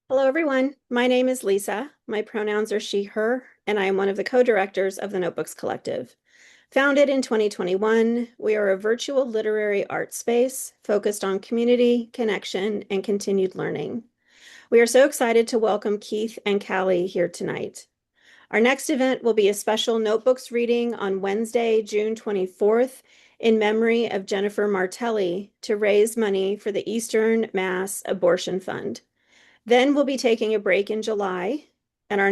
Hello, everyone. My name is Lisa. My pronouns are she, her, and I am one of the co-directors of the Notebooks Collective. Founded in 2021, we are a virtual literary art space focused on community, connection, and continued learning. We are so excited to welcome Keith and Callie here tonight. Our next event will be a special notebooks reading on Wednesday, June 24th, in memory of Jennifer Martelli to raise money for the Eastern Mass Abortion Fund. Then we'll be taking a break in July, and our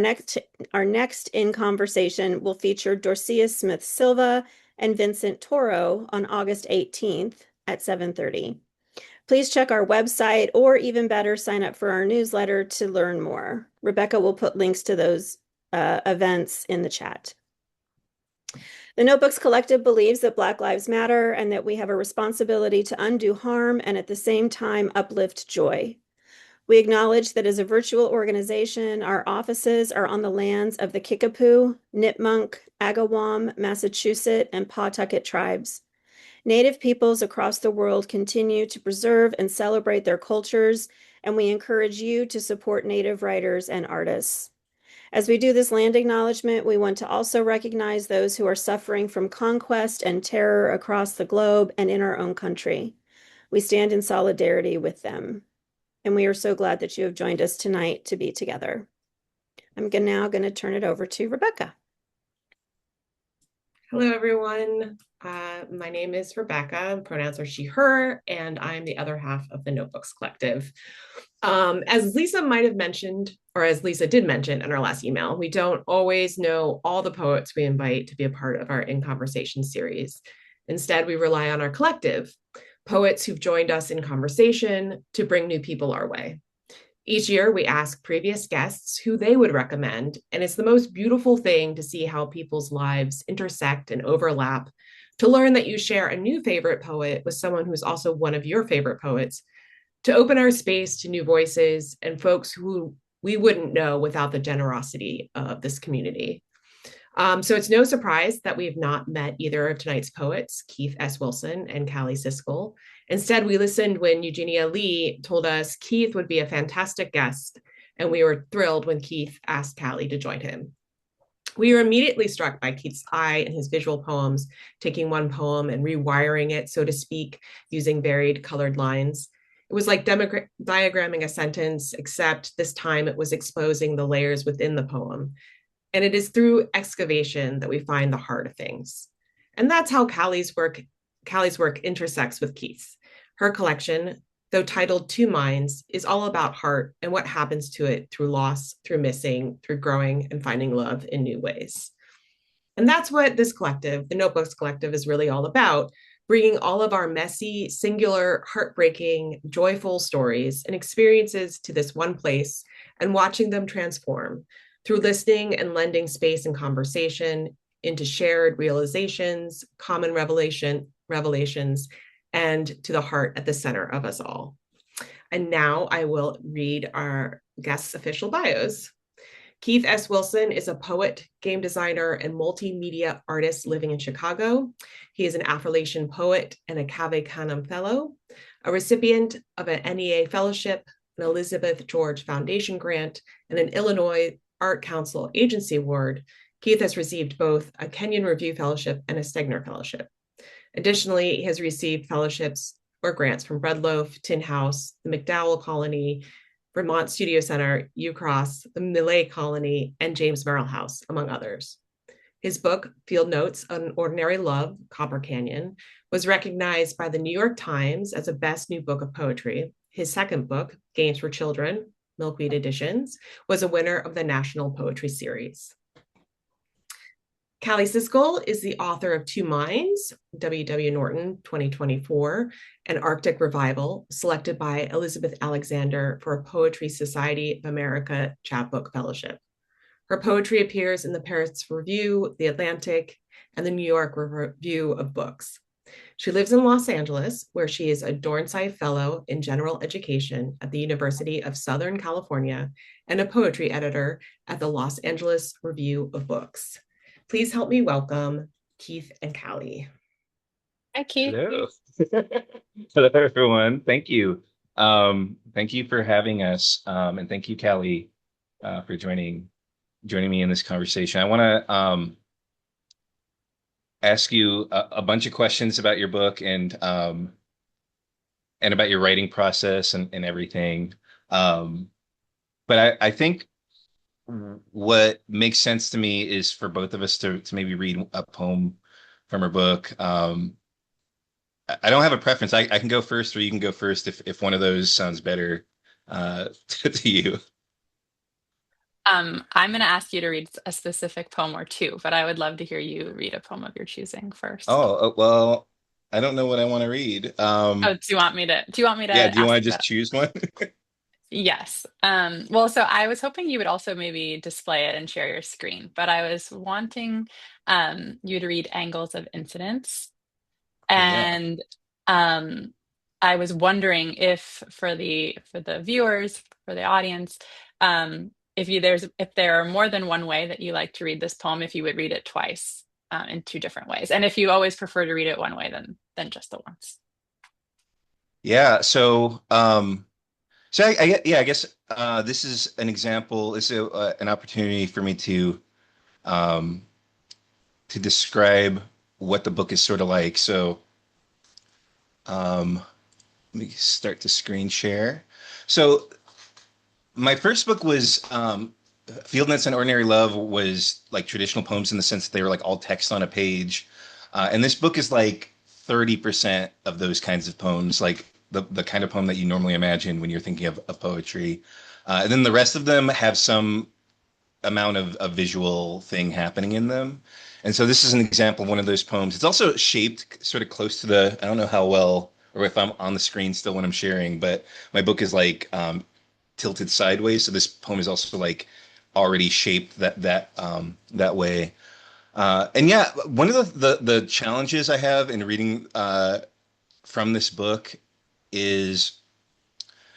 next in conversation will feature Dorcia Smith Silva and Vincent Toro on August 18th at 7:30. Please check our website, or even better, sign up for our newsletter to learn more. Rebecca will put links to those events in the chat. The Notebooks Collective believes that Black Lives Matter and that we have a responsibility to undo harm and at the same time uplift joy. We acknowledge that as a virtual organization, our offices are on the lands of the Kickapoo, Nipmunk, Agawam, Massachusetts, and Pawtucket tribes. Native peoples across the world continue to preserve and celebrate their cultures, and we encourage you to support Native writers and artists. As we do this land acknowledgement, we want to also recognize those who are suffering from conquest and terror across the globe and in our own country. We stand in solidarity with them. And we are so glad that you have joined us tonight to be together. I'm now going to turn it over to Rebecca. Hello, everyone. My name is Rebecca. Pronouns are she, her, and I'm the other half of the Notebooks Collective. As Lisa might have mentioned, or as Lisa did mention in our last email, we don't always know all the poets we invite to be a part of our In Conversation series. Instead, we rely on our collective, poets who've joined us in conversation to bring new people our way. Each year, we ask previous guests who they would recommend, and it's the most beautiful thing to see how people's lives intersect and overlap, to learn that you share a new favorite poet with someone who's also one of your favorite poets, to open our space to new voices and folks who we wouldn't know without the generosity of this community. So it's no surprise that we've not met either of tonight's poets, Keith S. Wilson and Callie Siskel. Instead, we listened when Eugenia Lee told us Keith would be a fantastic guest, and we were thrilled when Keith asked Callie to join him. We were immediately struck by Keith's eye and his visual poems, taking one poem and rewiring it, so to speak, using varied colored lines. It was like diagramming a sentence, except this time it was exposing the layers within the poem. And it is through excavation that we find the heart of things. And that's how Callie's work intersects with Keith's. Her collection, though titled Two Minds, is all about heart and what happens to it through loss, through missing, through growing and finding love in new ways. And that's what this collective, the Notebooks Collective, is really all about, bringing all of our messy, singular, heartbreaking, joyful stories and experiences to this one place and watching them transform through listening and lending space and conversation into shared realizations, common revelations, and to the heart at the center of us all. And now I will read our guests' official bios. Keith S. Wilson is a poet, game designer, and multimedia artist living in Chicago. He is an Affirmation poet and a Cave Canem Fellow, a recipient of an NEA Fellowship, an Elizabeth George Foundation grant, and an Illinois Art Council Agency Award. Keith has received both a Kenyon Review Fellowship and a Stegner Fellowship. Additionally, he has received fellowships or grants from Breadloaf, Tin House, the McDowell Colony, Vermont Studio Center, UCross, the Millay Colony, and James Merrill House, among others. His book, Field Notes on Ordinary Love, Copper Canyon, was recognized by the New York Times as a best new book of poetry. His second book, Games for Children, Milkweed Editions, was a winner of the National Poetry Series. Callie Siskel is the author of Two Minds, W.W. Norton, 2024, and Arctic Revival, selected by Elizabeth Alexander for a Poetry Society of America Chapbook Fellowship. Her poetry appears in the Paris Review, The Atlantic, and the New York Review of Books. She lives in Los Angeles, where she is a Dornsife Fellow in General Education at the University of Southern California and a poetry editor at the Los Angeles Review of Books. Please help me welcome Keith and Callie. Hi, Keith. Hello. Hello, everyone. Thank you. Thank you for having us, and thank you, Callie, for joining me in this conversation. I want to ask you a bunch of questions about your book and about your writing process and everything. Um, but I think what makes sense to me is for both of us to maybe read a poem from her book. I don't have a preference. I can go first, or you can go first if one of those sounds better to you. I'm going to ask you to read a specific poem or two, but I would love to hear you read a poem of your choosing first. Well, I don't know what I want to read. Oh, do you want me to Yeah, do you want ask to just about? choose one? Yes. Well, so I was hoping you would also maybe display it and share your screen, but I was wanting you to read Angles of Incidence. Okay, yeah. And um, I was wondering if for the viewers, for the audience, if there are more than one way that you like to read this poem, if you would read it twice in two different ways, and if you always prefer to read it one way, then just the once. Yeah, so I guess this is an example. This is an opportunity for me um to describe what the book is sort of like. Um let me start to screen share. So my first book was Field Notes and Ordinary Love was like traditional poems in the sense that they were like all text on a page. And this book is like 30% of those kinds of poems, like the kind of poem that you normally imagine when you're thinking of poetry. And then the rest of them have some amount of a visual thing happening in them. And so this is an example of one of those poems. It's also shaped sort of close to I don't know how well, or if I'm on the screen still when I'm sharing, but my book is like tilted sideways. So this poem is also like already shaped that way. And yeah, one of the challenges I have in reading from this book is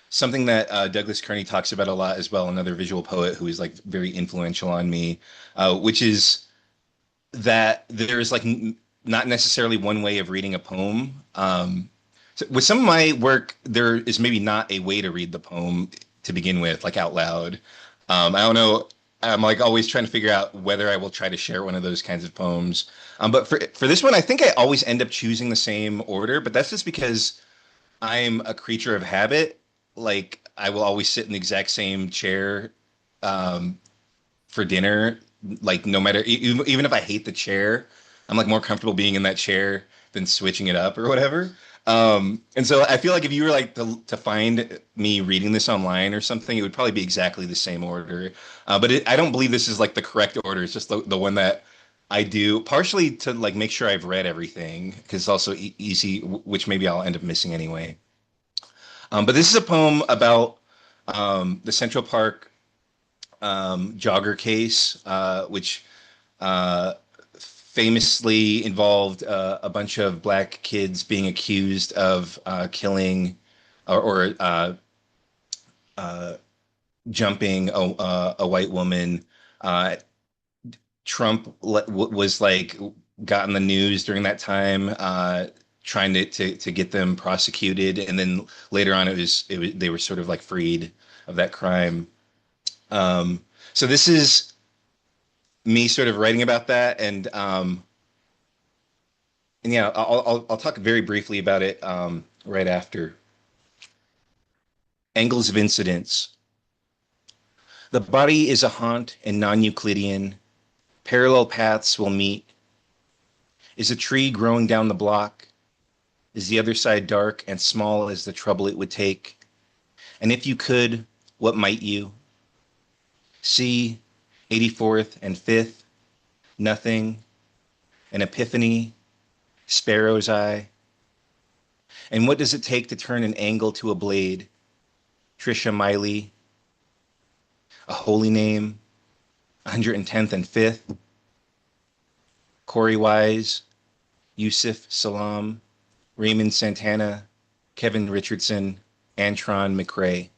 something that Douglas Kearney talks about a lot as well, another visual poet who is like very influential on me, which is that there's like not necessarily one way of reading a poem. So with some of my work, there is maybe not a way to read the poem to begin with, like out loud. I don't know. I'm like always trying to figure out whether I will try to share one of those kinds of poems. But for this one, I think I always end up choosing the same order. But that's just because I'm a creature of habit. Like I will always sit in the exact same chair um, for dinner. Like no matter even if I hate the chair, I'm like more comfortable being in that chair than switching it up or whatever. And so I feel like if you were like to find me reading this online or something, it would probably be exactly the same order. I don't believe this is like the correct order. It's just the one that I do partially to like make sure I've read everything because it's also easy, which maybe I'll end up missing anyway. But this is a poem about the Central Park jogger case, which uh, famously involved a bunch of black kids being accused of killing or uh, jumping a white woman. Uh, Trump was like got in the news during that time, trying to get them prosecuted, and then later on it was they were sort of like freed of that crime. Um, so this is me sort of writing about that, and yeah, I'll talk very briefly about it right after. Angles of incidence. The body is a haunt and non-Euclidean. Parallel paths will meet. Is a tree growing down the block? Is the other side dark and small as the trouble it would take? And if you could, what might you? See 84th and 5th, nothing, an epiphany, sparrow's eye. And what does it take to turn an angle to a blade? Trisha Miley, a holy name, 110th and 5th, Corey Wise, Yusuf Salam, Raymond Santana, Kevin Richardson, Antron McRae.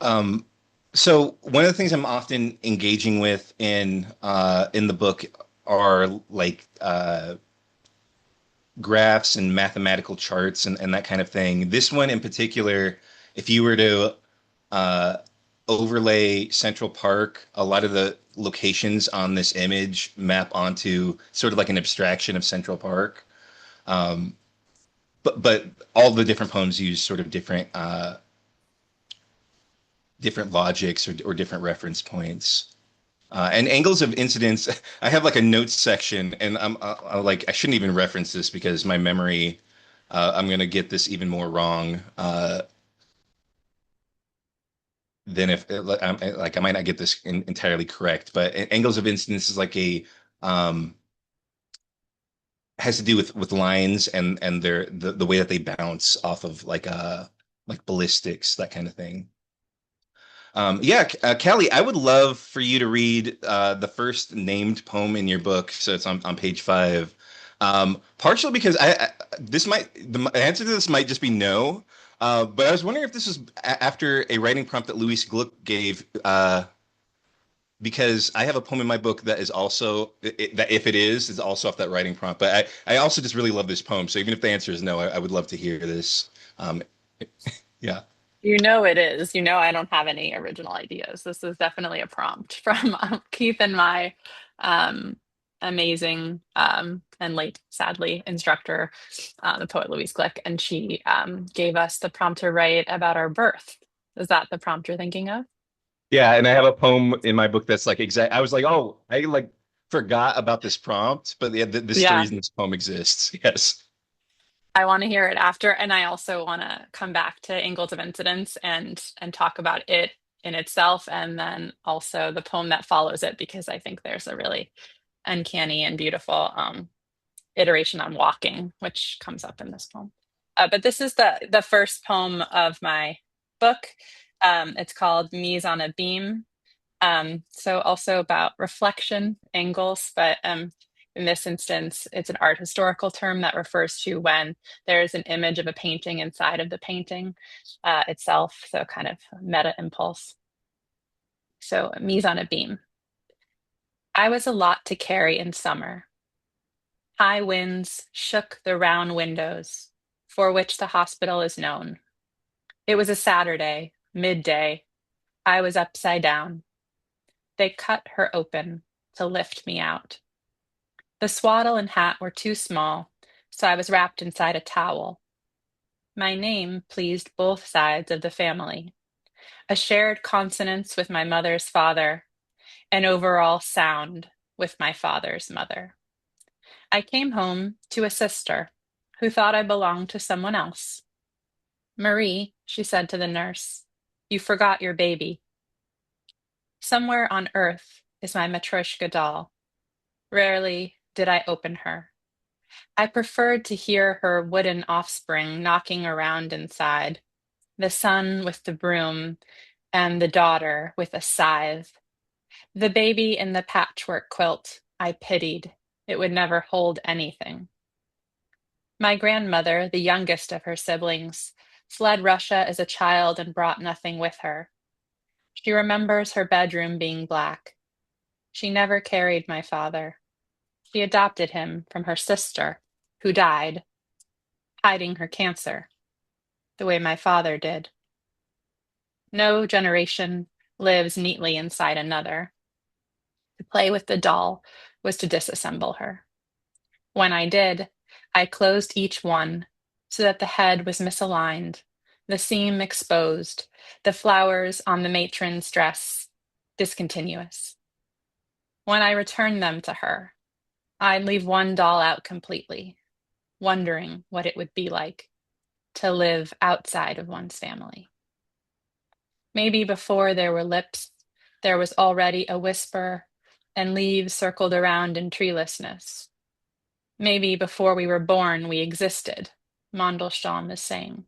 Um, so one of the things I'm often engaging with in the book are like graphs and mathematical charts and that kind of thing. This one in particular, if you were to uh, overlay Central Park, a lot of the locations on this image map onto sort of like an abstraction of Central Park. Um, but all the different poems use sort of different logics or different reference points. And angles of incidence, I have like a notes section, and like I shouldn't even reference this because my memory, I'm gonna get this even more wrong than if like I might not get this entirely correct. But angles of incidence is like a has to do with lines and the way that they bounce off of like ballistics, that kind of thing. Yeah, Callie, I would love for you to read the first named poem in your book. So it's on page 5. Partially because this might the answer to this might just be no. But I was wondering if this was after a writing prompt that Louise Gluck gave, because I have a poem in my book that is also that if it is also off that writing prompt. But I also just really love this poem. So even if the answer is no, I would love to hear this. Um, yeah. You know it is. You know I don't have any original ideas. This is definitely a prompt from Keith and my um, amazing and late, sadly, instructor, the poet Louise Glick, and she gave us the prompt to write about our birth. Is that the prompt you're thinking of? Yeah, and I have a poem in my book that's like exact. I was like, oh, I like forgot about this prompt, but yeah, this is the Yeah, reason this poem exists. Yes. I want to hear it after, and I also want to come back to Angles of Incidence and talk about it in itself, and then also the poem that follows it, because I think there's a really uncanny and beautiful iteration on walking, which comes up in this poem. But this is the first poem of my book. It's called Mise on a Beam. So also about reflection angles, but in this instance, it's an art historical term that refers to when there is an image of a painting inside of the painting itself. So kind of meta impulse. So mise on a beam. I was a lot to carry in summer. High winds shook the round windows for which the hospital is known. It was a Saturday, midday. I was upside down. They cut her open to lift me out. The swaddle and hat were too small, so I was wrapped inside a towel. My name pleased both sides of the family, a shared consonance with my mother's father, an overall sound with my father's mother. I came home to a sister who thought I belonged to someone else. Marie, she said to the nurse, you forgot your baby. Somewhere on earth is my Matryoshka doll. Rarely did I open her. I preferred to hear her wooden offspring knocking around inside, the son with the broom and the daughter with a scythe. The baby in the patchwork quilt I pitied. It would never hold anything. My grandmother, the youngest of her siblings, fled Russia as a child and brought nothing with her. She remembers her bedroom being black. She never carried my father. She adopted him from her sister, who died, hiding her cancer, the way my father did. No generation lives neatly inside another. To play with the doll was to disassemble her. When I did, I closed each one so that the head was misaligned, the seam exposed, the flowers on the matron's dress discontinuous. When I returned them to her, I'd leave one doll out completely, wondering what it would be like to live outside of one's family. Maybe before there were lips, there was already a whisper, and leaves circled around in treelessness. Maybe before we were born, we existed, Mandelstam is saying.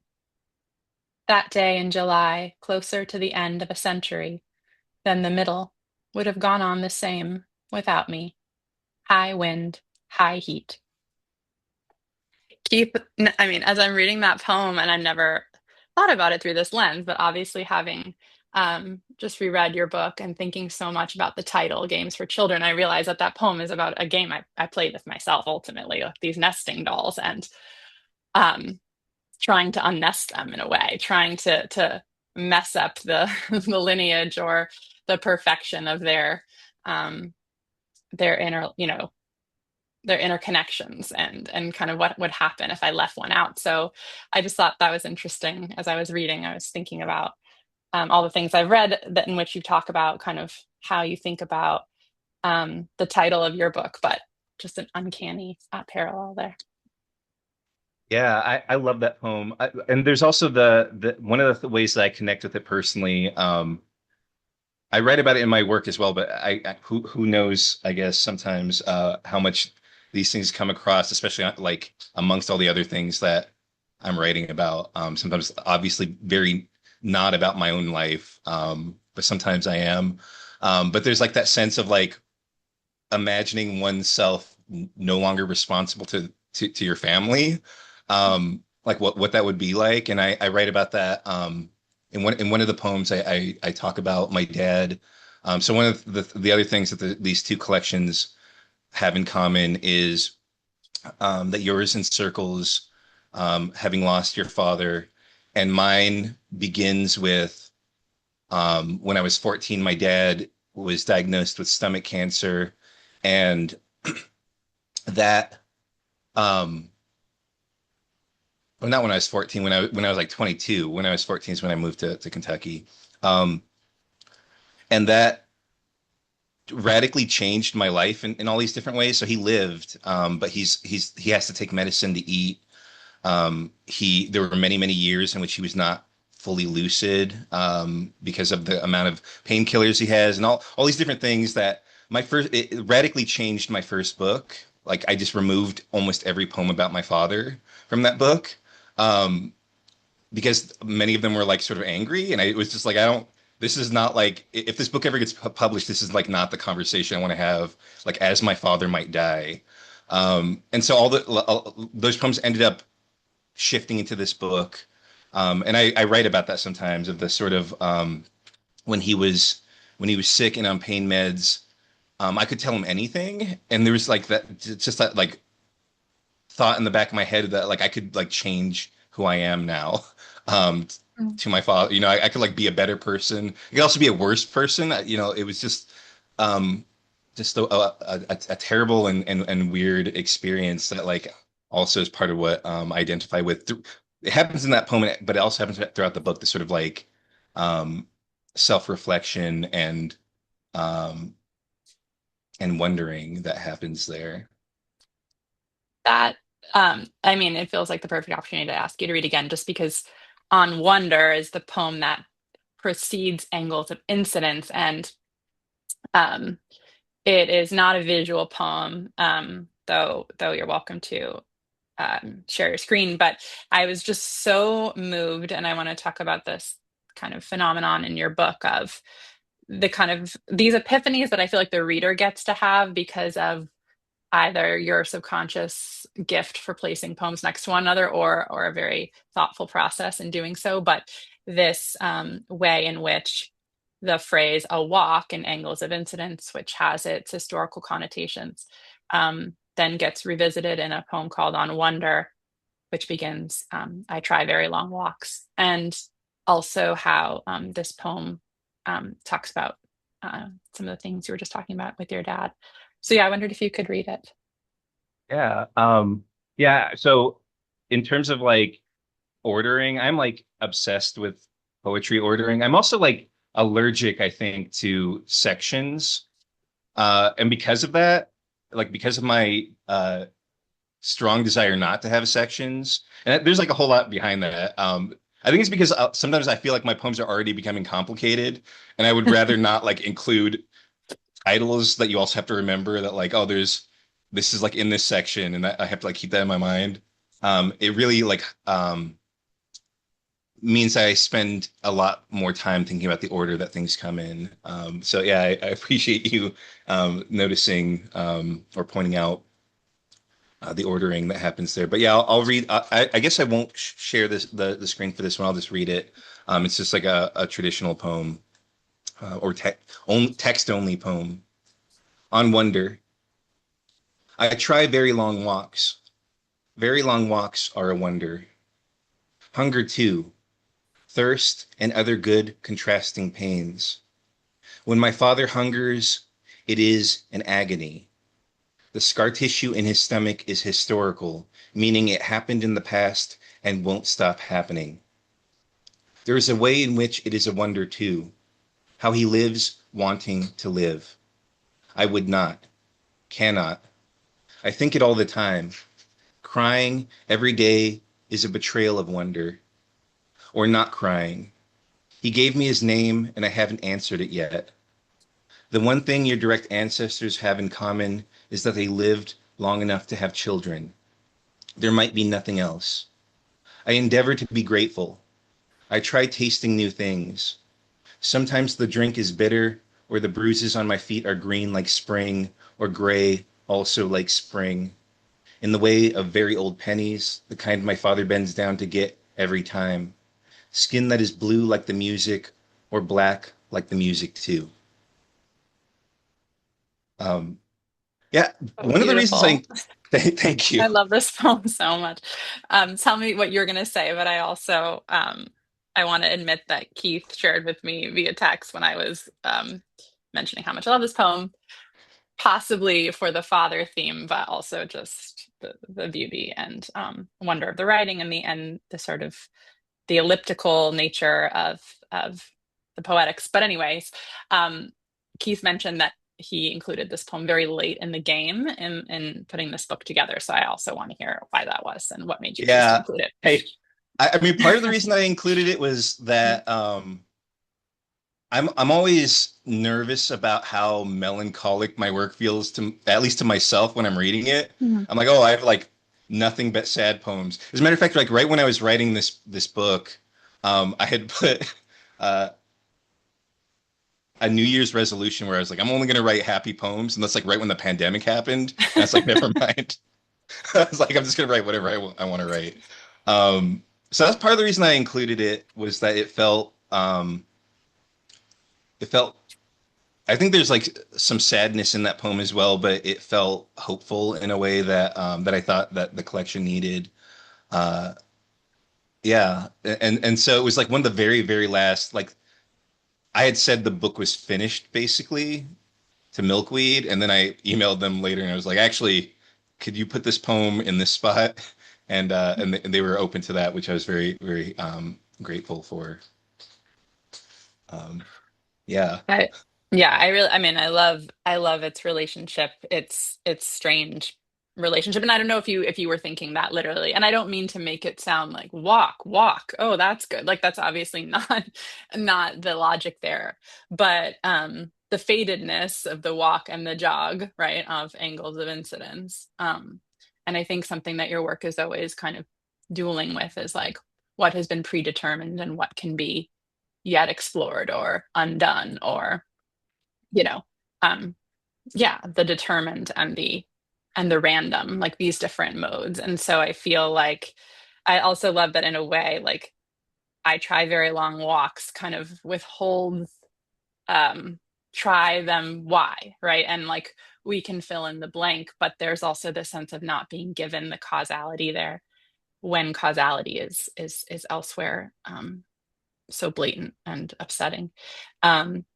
That day in July, closer to the end of a century than the middle, would have gone on the same without me. High wind, high heat. Keep, I mean, as I'm reading that poem, and I've never thought about it through this lens, but obviously having just reread your book and thinking so much about the title, Games for Children, I realized that that poem is about a game I played with myself ultimately, like these nesting dolls, and um, trying to unnest them in a way, trying to mess up the the lineage or the perfection of um, their inner, their interconnections and kind of what would happen if I left one out. So I just thought that was interesting. As I was reading, I was thinking about all the things I've read that in which you talk about kind of how you think about the title of your book, but just an uncanny parallel there. Yeah, I love that poem. And there's also the one of the ways that I connect with it personally. I write about it in my work as well, but who knows, I guess sometimes how much these things come across, especially like amongst all the other things that I'm writing about. Sometimes obviously very not about my own life, but sometimes I am. But there's like that sense of like imagining oneself no longer responsible to your family, like what that would be like. And I write about that in one of the poems. I talk about my dad. So one of the other things that these two collections have in common is that yours encircles having lost your father, and mine begins with when I was 14. My dad was diagnosed with stomach cancer, and that well, not when I was 14, when I was like 22. When I was 14 is when I moved to Kentucky. Um, and that radically changed my life in all these different ways. So he lived, but he has to take medicine to eat. He There were many years in which he was not fully lucid because of the amount of painkillers he has and all these different things that it radically changed my first book. Like I just removed almost every poem about my father from that book. Um, because many of them were like sort of angry, and it was just like I don't. This is not like if this book ever gets published, this is like not the conversation I want to have. Like as my father might die, and so those poems ended up shifting into this book, and I write about that sometimes of the sort of when he was when he was sick and on pain meds. I could tell him anything, and there was like that, just that like thought in the back of my head that like I could like change who I am now um Mm. to my father. I could like be a better person. I could also be a worse person. It was um just a terrible and weird experience that like also is part of what I identify with. It happens in that poem, but it also happens throughout the book, the sort of like um self-reflection um and wondering that happens there. That, I mean, it feels like the perfect opportunity to ask you to read again, just because On Wonder is the poem that precedes Angles of Incidence, and um, it is not a visual poem, though you're welcome to share your screen. But I was just so moved, and I want to talk about this kind of phenomenon in your book of the kind of these epiphanies that I feel like the reader gets to have because of either your subconscious gift for placing poems next to one another or a very thoughtful process in doing so. But this way in which the phrase a walk in Angles of Incidence, which has its historical connotations, then gets revisited in a poem called On Wonder, which begins, I try very long walks. And also how this poem talks about some of the things you were just talking about with your dad. So yeah, I wondered if you could read it. Yeah. Yeah. So in terms of like ordering, I'm like obsessed with poetry ordering. I'm also like allergic, I think, to sections. And because of that, like because of my strong desire not to have sections, and there's like a whole lot behind that. I think it's because sometimes I feel like my poems are already becoming complicated, and I would rather not like include titles that you also have to remember that like, oh, there's this is like in this section, and that I have to like keep that in my mind. It really like means I spend a lot more time thinking about the order that things come in. So yeah, I appreciate you noticing or pointing out the ordering that happens there. But yeah, I'll read. I guess I won't share the screen for this one. I'll just read it. It's just like a traditional poem or text only poem on wonder. I try very long walks. Very long walks are a wonder. Hunger too, thirst and other good contrasting pains. When my father hungers, it is an agony. The scar tissue in his stomach is historical, meaning it happened in the past and won't stop happening. There is a way in which it is a wonder too, how he lives wanting to live. I would not, cannot. I think it all the time. Crying every day is a betrayal of wonder, or not crying. He gave me his name and I haven't answered it yet. The one thing your direct ancestors have in common is that they lived long enough to have children. There might be nothing else. I endeavor to be grateful. I try tasting new things. Sometimes the drink is bitter, or the bruises on my feet are green like spring, or gray, also like spring. In the way of very old pennies, the kind my father bends down to get every time. Skin that is blue like the music, or black like the music too. Um, yeah, Oh, one of the reasons beautiful. thank you. I love this poem so much. Tell me what you're going to say, but I also I want to admit that Keith shared with me via text when I was mentioning how much I love this poem, possibly for the father theme, but also just the beauty and wonder of the writing and the sort of the elliptical nature of the poetics. But anyways, um, Keith mentioned that he included this poem very late in the game in putting this book together. So I also want to hear why that was and what made you choose to Yeah, include hey, I mean, part of the it. reason I included it was that I'm always nervous about how melancholic my work feels to at least to myself when I'm reading it. Mhm. I'm like, oh, I have like nothing but sad poems. As a matter of fact, like right when I was writing this book, I had put uh, a New Year's resolution where I was like, I'm only going to write happy poems, and that's like right when the pandemic happened. And I was like, never mind. I was like, I'm just going to write whatever I want to write. Um, so that's part of the reason I included it was that it felt I think there's like some sadness in that poem as well, but it felt hopeful in a way that I thought that the collection needed. Uh, yeah, and so it was like one of the very last. Like I had said the book was finished basically to Milkweed, and then I emailed them later and I was like, actually, could you put this poem in this spot? And they were open to that, which I was very grateful for. Um, yeah, I, yeah, I mean, I love its relationship. It's strange relationship. And I don't know if you were thinking that literally. And I don't mean to make it sound like walk, walk. Oh, that's good. Like that's obviously not the logic there. But the fatedness of the walk and the jog, right, of angles of incidence. And I think something that your work is always kind of dueling with is like what has been predetermined and what can be yet explored or undone or you know um yeah, the determined and the random, like these different modes. And so I feel like I also love that in a way, like I try very long walks kind of withholds um try them why, right? And like we can fill in the blank, but there's also the sense of not being given the causality there when causality is elsewhere, so blatant and upsetting.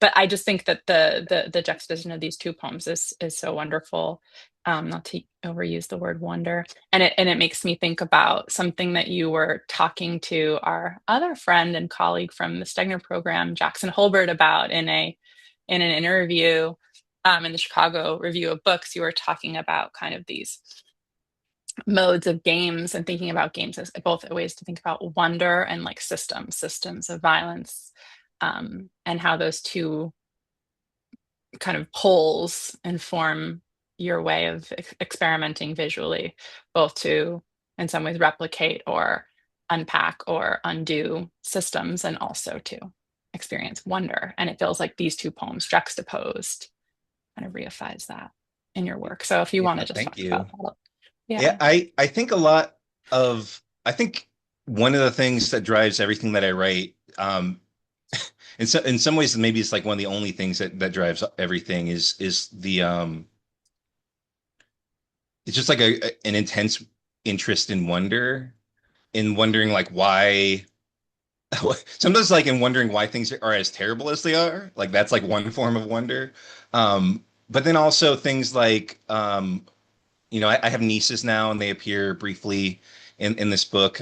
But I just think that the juxtaposition of these two poems is so wonderful. Not to overuse the word wonder, and it makes me think about something that you were talking to our other friend and colleague from the Stegner program, Jackson Holbert, about in an interview in the Chicago Review of Books. You were talking about kind of these modes of games and thinking about games as both ways to think about wonder and like systems of violence, and how those two kind of poles inform your way of experimenting visually, both to in some ways replicate or unpack or undo systems and also to experience wonder. And it feels like these two poems juxtaposed kind of reifies that in your work. So if you want yeah. to just Thank talk you. about that. Yeah, Yeah. I think a lot of I think one of the things that drives everything that I write, in some ways maybe it's like one of the only things that drives everything is the it's just like an intense interest in wonder, in wondering like why sometimes like in wondering why things are as terrible as they are. Like that's like one form of wonder. But then also things like I have nieces now and they appear briefly in this book.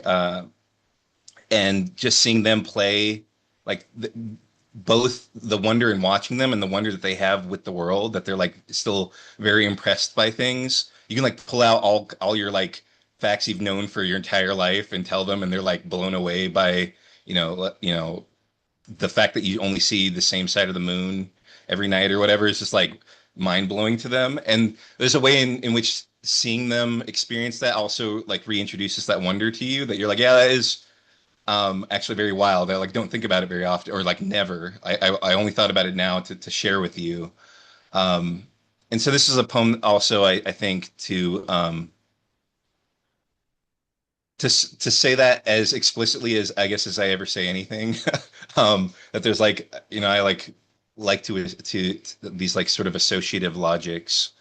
And just seeing them play like both the wonder in watching them and the wonder that they have with the world, that they're like still very impressed by things. You can like pull out all your like facts you've known for your entire life and tell them, and they're like blown away by the fact that you only see the same side of the moon every night or whatever is just like mind blowing to them. And there's a way in which seeing them experience that also like reintroduces that wonder to you, that you're like, yeah, that is actually very wild. I like don't think about it very often, or like never. I only thought about it now to share with you. Um, and so this is a poem also I think to say that as explicitly as I guess as I ever say anything. That there's like I like to these like sort of associative logics,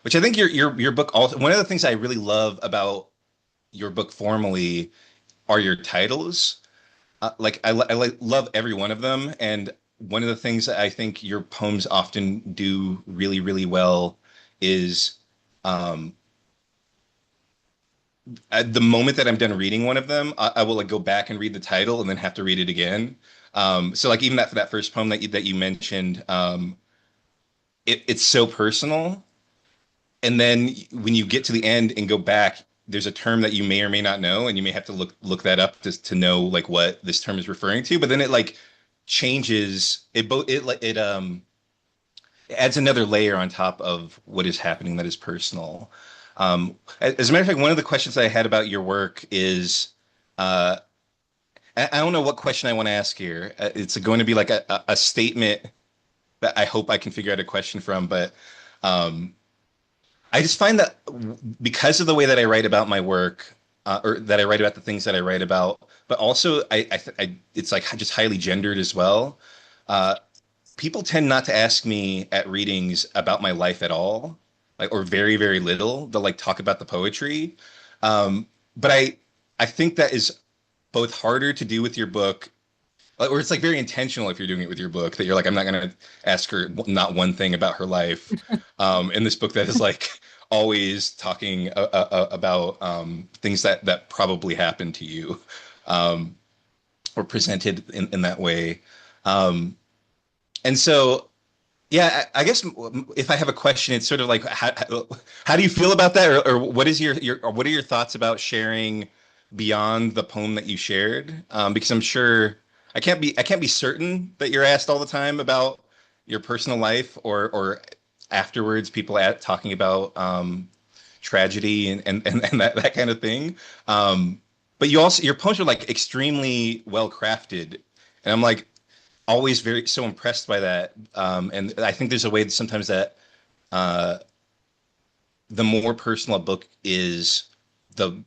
which I think your book also, one of the things I really love about your book formally are your titles. Like love every one of them, and one of the things that I think your poems often do really really well is um, at the moment that I'm done reading one of them, I will like go back and read the title and then have to read it again. So like even that first poem that you mentioned, it's so personal, and then when you get to the end and go back, there's a term that you may or may not know, and you may have to look that up to know like what this term is referring to. But then it like changes it both it adds another layer on top of what is happening that is personal. As a matter of fact, one of the questions I had about your work is uh, I don't know what question I want to ask here. It's going to be like a statement that I hope I can figure out a question from, but um, I just find that because of the way that I write about my work, or that I write about the things that I write about, but also it's like just highly gendered as well. Uh, People tend not to ask me at readings about my life at all, like or very very little. They'll like talk about the poetry, but I think that is both harder to do with your book, or it's like very intentional if you're doing it with your book, that you're like, I'm not going to ask her not one thing about her life. In this book that is like always talking about things that probably happened to you, um, or presented in that way. Um, and so yeah, I guess if I have a question, it's sort of like how do you feel about that, or what is or what are your thoughts about sharing beyond the poem that you shared? Because I'm sure I can't be certain that you're asked all the time about your personal life, or afterwards people talking about tragedy and that kind of thing. But your poems are like extremely well crafted, and I'm like always very so impressed by that. And I think there's a way that sometimes that uh, the more personal a book is, the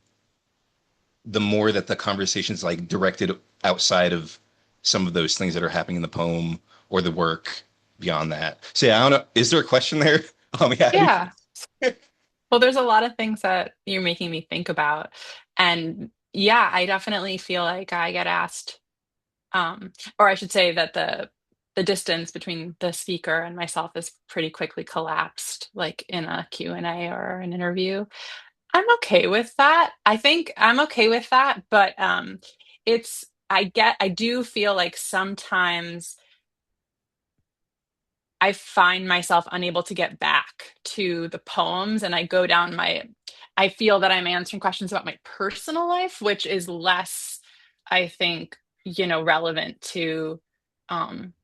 the more that the conversation's like directed outside of some of those things that are happening in the poem or the work beyond that. So yeah, I don't know. Is there a question there? Yeah, how do you, Yeah. Well, there's a lot of things that you're making me think about. And yeah, I definitely feel like I get asked, or I should say that the distance between the speaker and myself is pretty quickly collapsed, like in a Q&A or an interview. I'm okay with that. I think I'm okay with that, but I do feel like sometimes I find myself unable to get back to the poems, and I feel that I'm answering questions about my personal life, which is less, I think, relevant to um,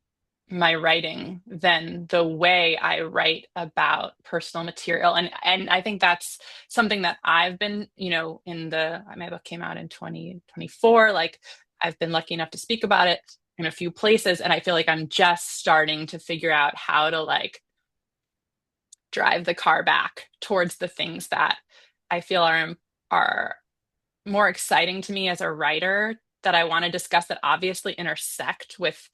my writing than the way I write about personal material. And I think that's something that I've been, my book came out in 2024. Like I've been lucky enough to speak about it in a few places. And I feel like I'm just starting to figure out how to like drive the car back towards the things that I feel are more exciting to me as a writer that I want to discuss that obviously intersect with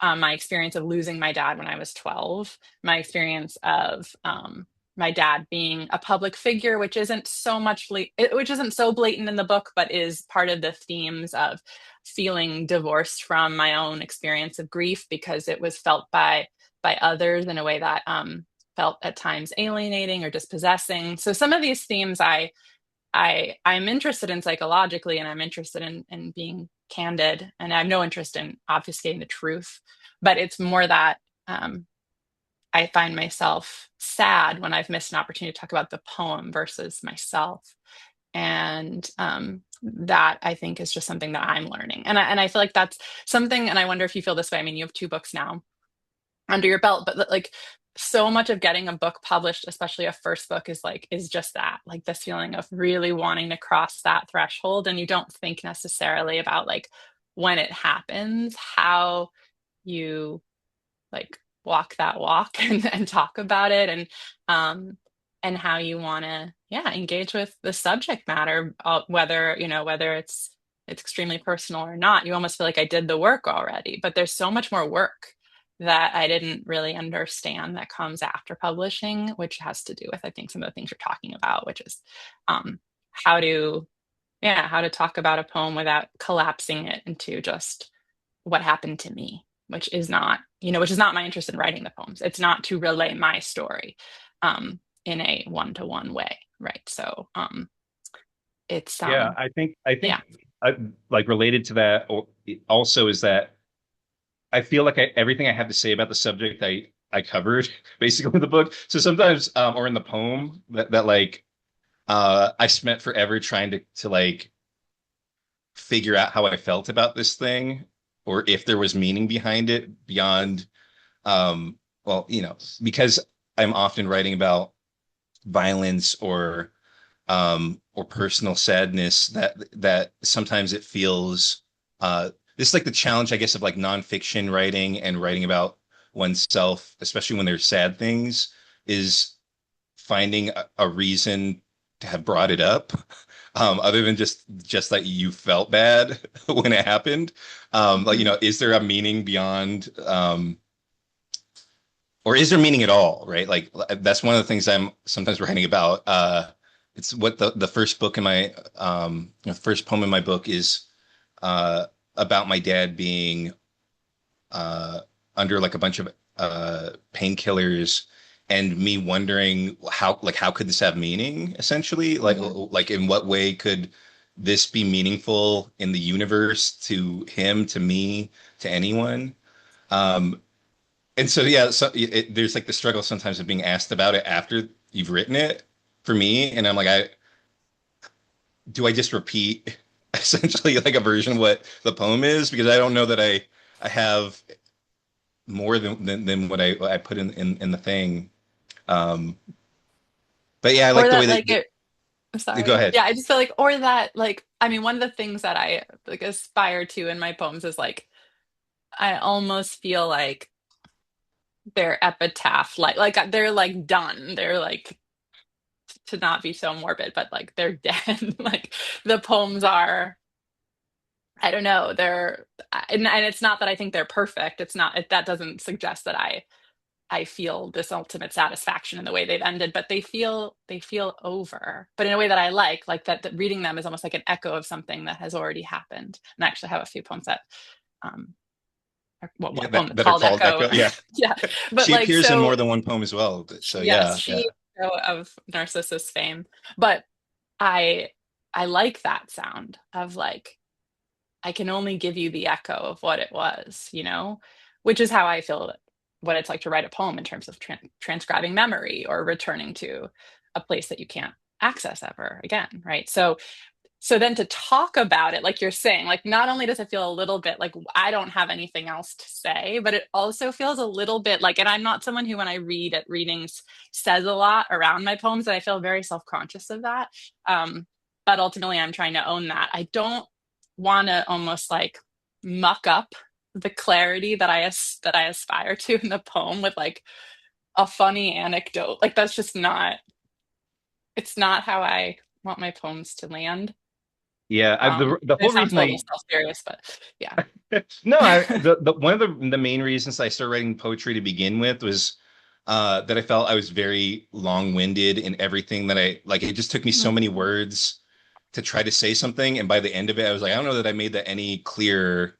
my experience of losing my dad when I was 12, my experience of my dad being a public figure, which isn't so much which isn't so blatant in the book, but is part of the themes of feeling divorced from my own experience of grief because it was felt by others in a way that felt at times alienating or dispossessing. So some of these themes I'm interested in psychologically, and I'm interested in being candid, and I have no interest in obfuscating the truth. But it's more that I find myself sad when I've missed an opportunity to talk about the poem versus myself, and that I think is just something that I'm learning, and I feel like that's something. And I wonder if you feel this way. I mean, you have two books now under your belt, but like so much of getting a book published, especially a first book, is just that, like this feeling of really wanting to cross that threshold, and you don't think necessarily about like when it happens, how you like walk that walk and talk about it, and how you want to, yeah, engage with the subject matter, whether whether it's extremely personal or not. You almost feel like I did the work already, but there's so much more work that I didn't really understand that comes after publishing, which has to do with, I think, some of the things you're talking about, which is um, how to, yeah, how to talk about a poem without collapsing it into just what happened to me, which is not my interest in writing the poems. It's not to relay my story in a one-to-one way, right? So it's Yeah, I think yeah. like related to that also is that I feel like everything I have to say about the subject I covered basically in the book. So sometimes or in the poem that like I spent forever trying to like figure out how I felt about this thing or if there was meaning behind it beyond um well, because I'm often writing about violence or personal sadness that sometimes it feels this is like the challenge, I guess, of like nonfiction writing and writing about oneself, especially when there's sad things, is finding a reason to have brought it up, other than just that you felt bad when it happened. Like, Mhm. is there a meaning beyond or is there meaning at all, right? Like that's one of the things I'm sometimes writing about. It's what the first book in my first poem in my book is uh, about my dad being uh, under like a bunch of painkillers and me wondering how could this have meaning essentially, Mhm. like in what way could this be meaningful in the universe, to him, to me, to anyone. Um, and so, yeah, so there's like the struggle sometimes of being asked about it after you've written it for me. And I'm like, I just repeat essentially like a version of what the poem is because I don't know that I have more than what I put in the thing. Um, but yeah, I Or like the way that like it go sorry. ahead. Yeah, I just feel like, or that like, I mean, one of the things that I like aspire to in my poems is like I almost feel like they're epitaph, like they're like done. They're like, to not be so morbid, but like they're dead. Like the poems are, I don't know, and it's not that I think they're perfect. It's not, that doesn't suggest that I feel this ultimate satisfaction in the way they've ended, but they feel over, but in a way that I like that reading them is almost like an echo of something that has already happened. And I actually have a few poems that um well, Yeah, one poem that's that are called called Echo. Echo. Yeah, Yeah. But she like, appears in more so than one poem as well. So yes, yeah, she yeah. of Narcissus fame. But I I like that sound of like I can only give you the echo of what it was, which is how I feel what it's like to write a poem in terms of transcribing memory or returning to a place that you can't access ever again, right? So then to talk about it, like you're saying, like not only does it feel a little bit like I don't have anything else to say, but it also feels a little bit like, and I'm not someone who, when I read at readings, says a lot around my poems, and I feel very self-conscious of that. But ultimately, I'm trying to own that. I don't want to almost like muck up the clarity that I aspire to in the poem with like a funny anecdote. Like that's just not. It's not how I want my poems to land. Yeah, the It whole sounds reason a little I self-serious, but yeah. no, the one of the main reasons I started writing poetry to begin with was that I felt I was very long-winded in everything that I like. It just took me so many words to try to say something, and by the end of it, I was like, I don't know that I made that any clearer,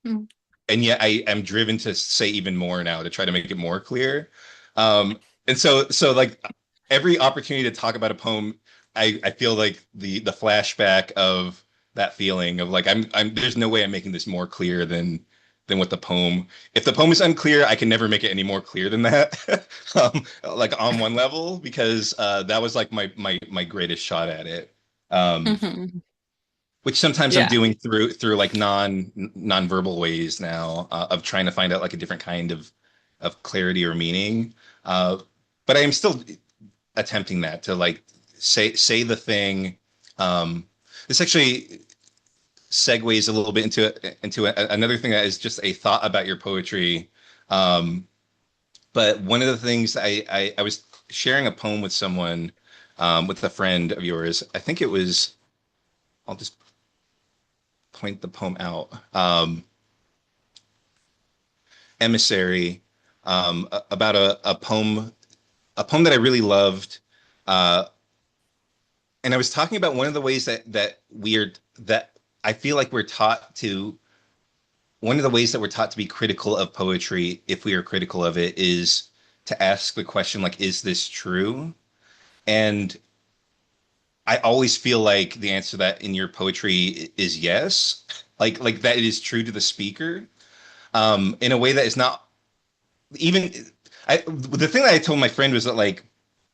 Mhm. and yet I am driven to say even more now to try to make it more clear. And so like every opportunity to talk about a poem, I feel like the flashback of that feeling of like I'm there's no way I'm making this more clear than what the poem. If the poem is unclear, I can never make it any more clear than that. Like on one level, because that was like my greatest shot at it. Um, Mhm. which sometimes I'm Yeah. doing through like non-verbal ways now of trying to find out like a different kind of clarity or meaning. Uh, but I am still attempting that to like say the thing. Um, this actually segues a little bit another thing that is just a thought about your poetry. Um, but one of the things I was sharing a poem with someone, with a friend of yours. I think it was. I'll just point the poem out. Emissary, about a poem that I really loved. Uh, and I was talking about one of the ways that I feel like we're taught to one of the ways that we're taught to be critical of poetry, if we are critical of it, is to ask the question like, is this true? And I always feel like the answer to that in your poetry is yes, like that it is true to the speaker, in a way that is not even the thing that I told my friend was that like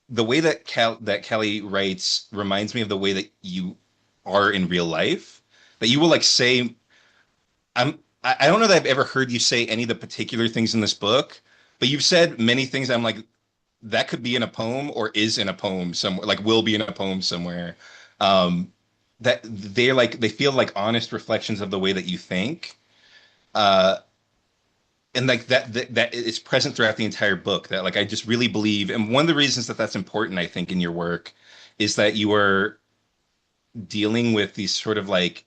the way that Callie writes reminds me of the way that you are in real life. That you will like say, I don't know that I've ever heard you say any of the particular things in this book, but you've said many things. I'm like, that could be in a poem or is in a poem somewhere, like will be in a poem somewhere. Um, that they feel like honest reflections of the way that you think. Uh, and like that is present throughout the entire book, that like I just really believe, and one of the reasons that that's important I think in your work is that you are dealing with these sort of like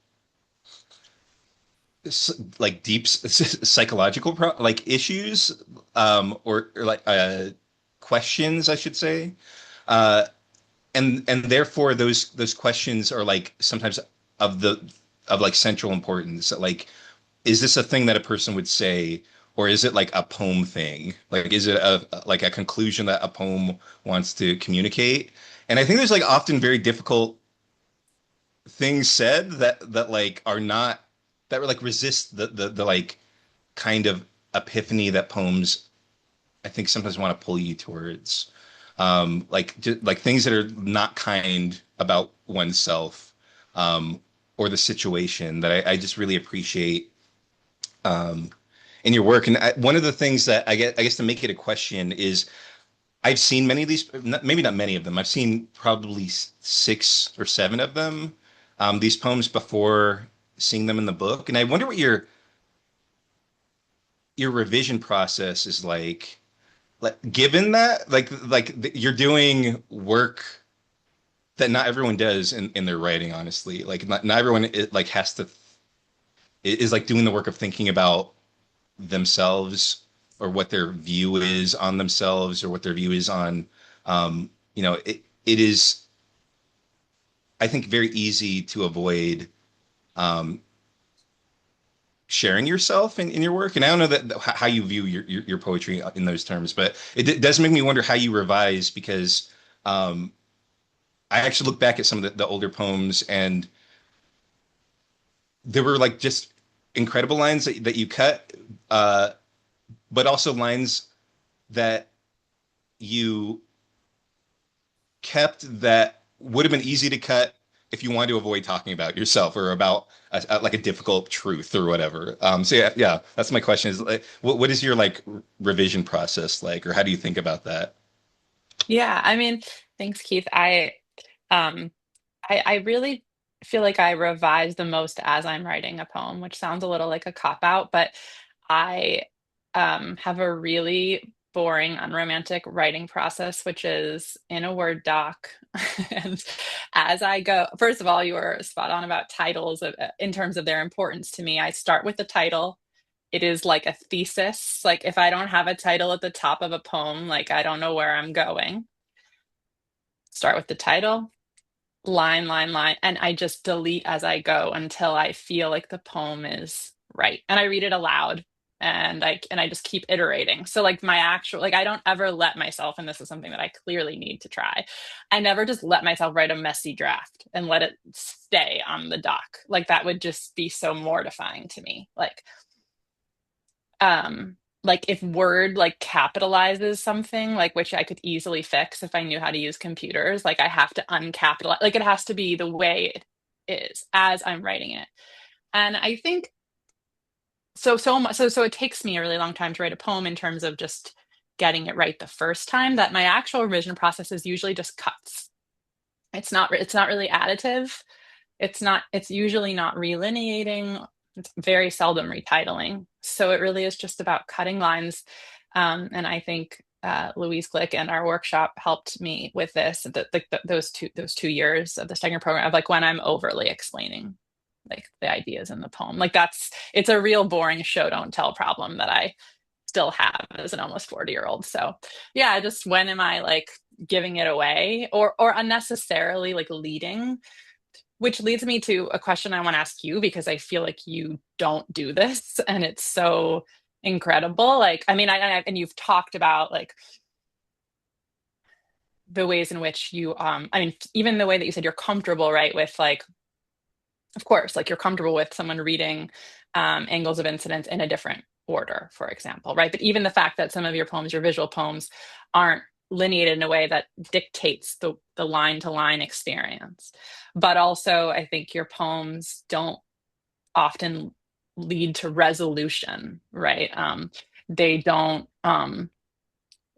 deep psychological like issues, or like questions I should say, uh and therefore those questions are like sometimes of the of like central importance, like is this a thing that a person would say, or is it like a poem thing? Like, is it like a conclusion that a poem wants to communicate? And I think there's like often very difficult things said that like are not that like resist the like kind of epiphany that poems I think sometimes want to pull you towards. Like like things that are not kind about oneself, um, or the situation that I just really appreciate. Um, in your work. And one of the things that I guess to make it a question is I've seen many of these, maybe not many of them. I've seen probably six or seven of them, these poems before seeing them in the book. And I wonder what your revision process is like. Like, given that, you're doing work that not everyone does in their writing, honestly. Like, not everyone like has to is like doing the work of thinking about themselves or what their view is on themselves or what their view is on it is I think very easy to avoid um sharing yourself in your work, and I don't know that how you view your poetry in those terms, but does make me wonder how you revise, because um I actually look back at some of the older poems, and there were like just incredible lines that you cut, uh but also lines that you kept that would have been easy to cut if you wanted to avoid talking about yourself or about like a difficult truth or whatever. So yeah, that's my question is like, what is your like revision process like, or how do you think about that? Yeah, I mean, thanks, Keith. Um I really feel like I revise the most as I'm writing a poem, which sounds a little like a cop out, but I have a really boring, unromantic writing process, which is in a Word doc. And as I go, first of all, you are spot on about titles in terms of their importance to me. I start with the title. It is like a thesis. Like if I don't have a title at the top of a poem, like I don't know where I'm going. Start with the title, line, line, line, and I just delete as I go until I feel like the poem is right. And I read it aloud and I just keep iterating. So like my actual like I don't ever let myself, and this is something that I clearly need to try. I never just let myself write a messy draft and let it stay on the doc. Like that would just be so mortifying to me. Like if Word like capitalizes something, like which I could easily fix if I knew how to use computers, like I have to uncapitalize, like it has to be the way it is as I'm writing it. And I think so it takes me a really long time to write a poem in terms of just getting it right the first time, that my actual revision process is usually just cuts. It's not really additive. It's usually not relineating. It's very seldom retitling. So it really is just about cutting lines. And I think Louise Glick and our workshop helped me with this, those 2 years of the Stegner program, of like when I'm overly explaining like the ideas in the poem. Like it's a real boring show don't tell problem that I still have as an almost 40-year-old. So yeah, just when am I like giving it away or unnecessarily like leading, which leads me to a question I want to ask you, because I feel like you don't do this and it's so incredible. Like, I mean, and you've talked about like the ways in which you, I mean, even the way that you said you're comfortable, right, with like, of course, like you're comfortable with someone reading angles of incidents in a different order, for example, right? But even the fact that some of your poems, your visual poems, aren't lineated in a way that dictates the line to line experience. But also, I think your poems don't often lead to resolution, right? They don't,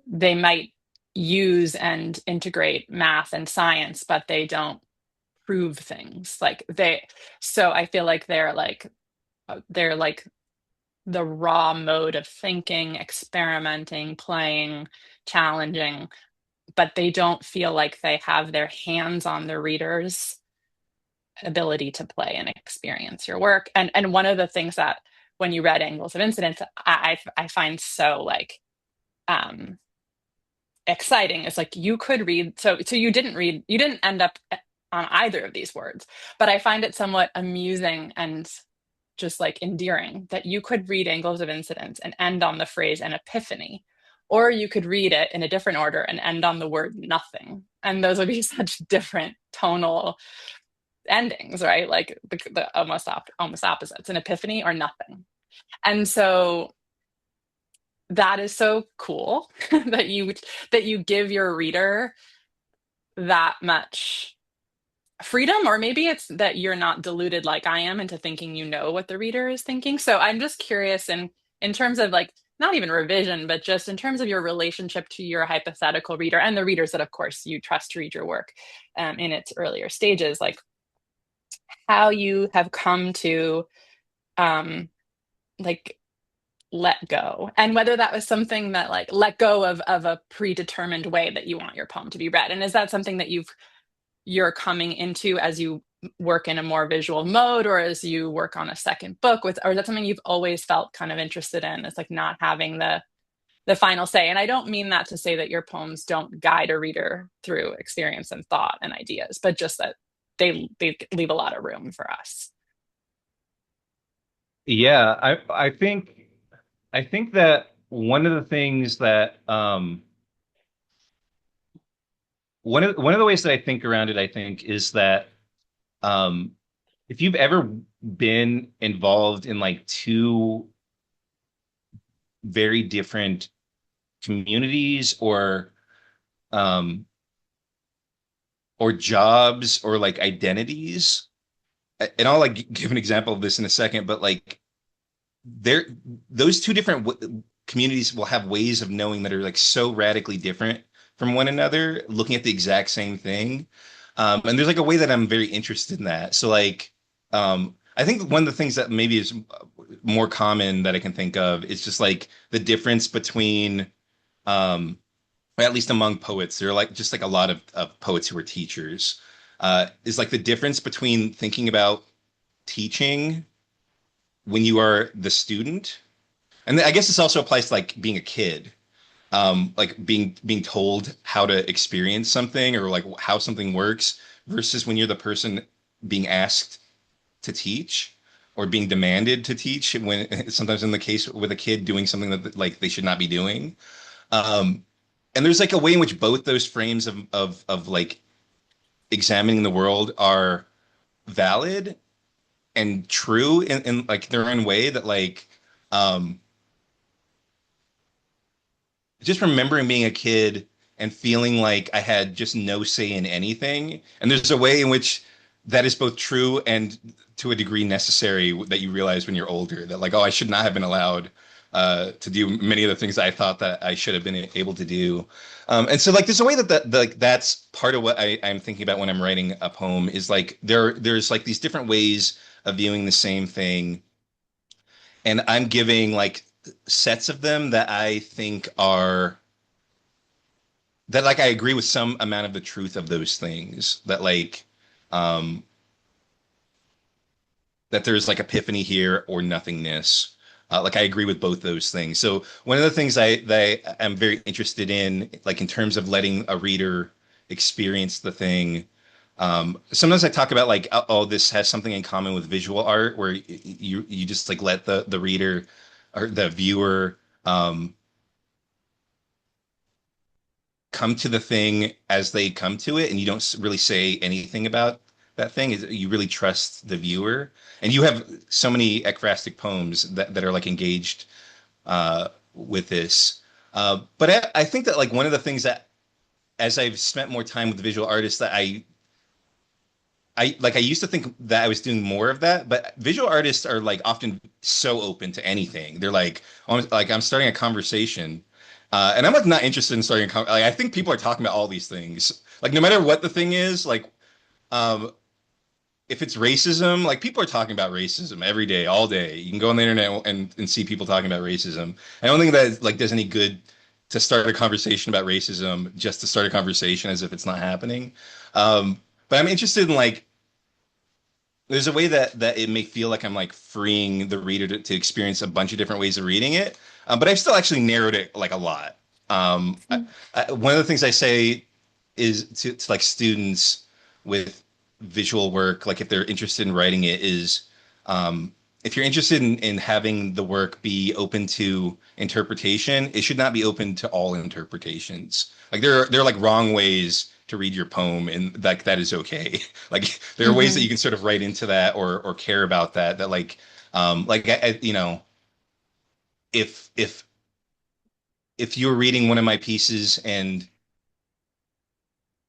they might use and integrate math and science, but they don't prove things. So I feel like they're like the raw mode of thinking, experimenting, playing, challenging, but they don't feel like they have their hands on the reader's ability to play and experience your work. And one of the things that when you read Angles of Incidence, I find so like um exciting is like you could read, so you didn't end up on either of these words, but I find it somewhat amusing and just like endearing that you could read Angles of Incidence and end on the phrase an epiphany, or you could read it in a different order and end on the word nothing. And those would be such different tonal endings, right? Like the almost opposites, an epiphany or nothing. And so that is so cool that you give your reader that much freedom, or maybe it's that you're not deluded like I am into thinking you know what the reader is thinking. So I'm just curious in terms of like not even revision, but just in terms of your relationship to your hypothetical reader and the readers that of course you trust to read your work in its earlier stages, like how you have come to um like let go, and whether that was something that like let go of a predetermined way that you want your poem to be read, and is that something that you're coming into as you work in a more visual mode, or as you work on a second book with, or is that something you've always felt kind of interested in? It's like not having the final say. And I don't mean that to say that your poems don't guide a reader through experience and thought and ideas, but just that they leave a lot of room for us. Yeah, I think that one of the things that one of the ways that I think around it, I think, is that um if you've ever been involved in like two very different communities um or jobs or like identities, and I'll like give an example of this in a second, but like there those two different communities will have ways of knowing that are like so radically different from one another, looking at the exact same thing. And there's like a way that I'm very interested in that. So like I think one of the things that maybe is more common that I can think of is just like the difference between or at least among poets, there are like just like a lot of poets who are teachers, is like the difference between thinking about teaching when you are the student. And I guess this also applies to like being a kid, like being told how to experience something or like how something works versus when you're the person being asked to teach or being demanded to teach when sometimes in the case with a kid doing something that like they should not be doing. Um, and there's like a way in which both those frames of like examining the world are valid and true in like their own way that like um just remembering being a kid and feeling like I had just no say in anything. And there's a way in which that is both true and to a degree necessary that you realize when you're older that like, oh, I should not have been allowed to do many of the things I thought that I should have been able to do. And so like there's a way that like that's part of what I'm thinking about when I'm writing a poem is like there's like these different ways of viewing the same thing. And I'm giving like sets of them that I think are that like I agree with some amount of the truth of those things that like um that there's like epiphany here or nothingness. Like I agree with both those things. So one of the things that I'm very interested in, like in terms of letting a reader experience the thing, sometimes I talk about like, oh, this has something in common with visual art, where you just like let the reader or the viewer come to the thing as they come to it, and you don't really say anything about that thing. You really trust the viewer, and you have so many ekphrastic poems that are like engaged with this. But I think that like one of the things that as I've spent more time with visual artists that I used to think that I was doing more of that, but visual artists are like often so open to anything. They're like, almost like I'm starting a conversation, and I'm like not interested in starting like I think people are talking about all these things. Like no matter what the thing is, like um, if it's racism, like people are talking about racism every day, all day. You can go on the internet and see people talking about racism. I don't think that like does any good to start a conversation about racism just to start a conversation as if it's not happening. But I'm interested in like there's a way that it may feel like I'm like freeing the reader to experience a bunch of different ways of reading it, but I've still actually narrowed it like a lot. One of the things I say is to like students with visual work, like if they're interested in writing it, is if you're interested in having the work be open to interpretation, it should not be open to all interpretations. Like there are like wrong ways to read your poem, and like that is okay. Like there are ways that Hmm. you can sort of write into that or care about that like you know if if you're reading one of my pieces and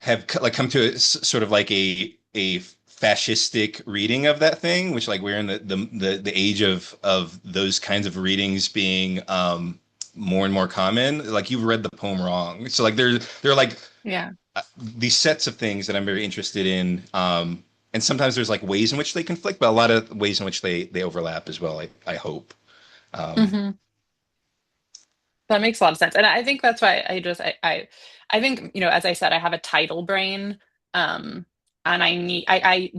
have like come to sort of like a fascistic reading of that thing, which like we're in the age of those kinds of readings being more and more common. Like you've read the poem wrong. So like there are like Yeah. these sets of things that I'm very interested in. And sometimes there's like ways in which they conflict, but a lot of ways in which they overlap as well. I hope. Um, Hmm. That makes a lot of sense. And I think that's why I think, as I said, I have a title brain. Um, and I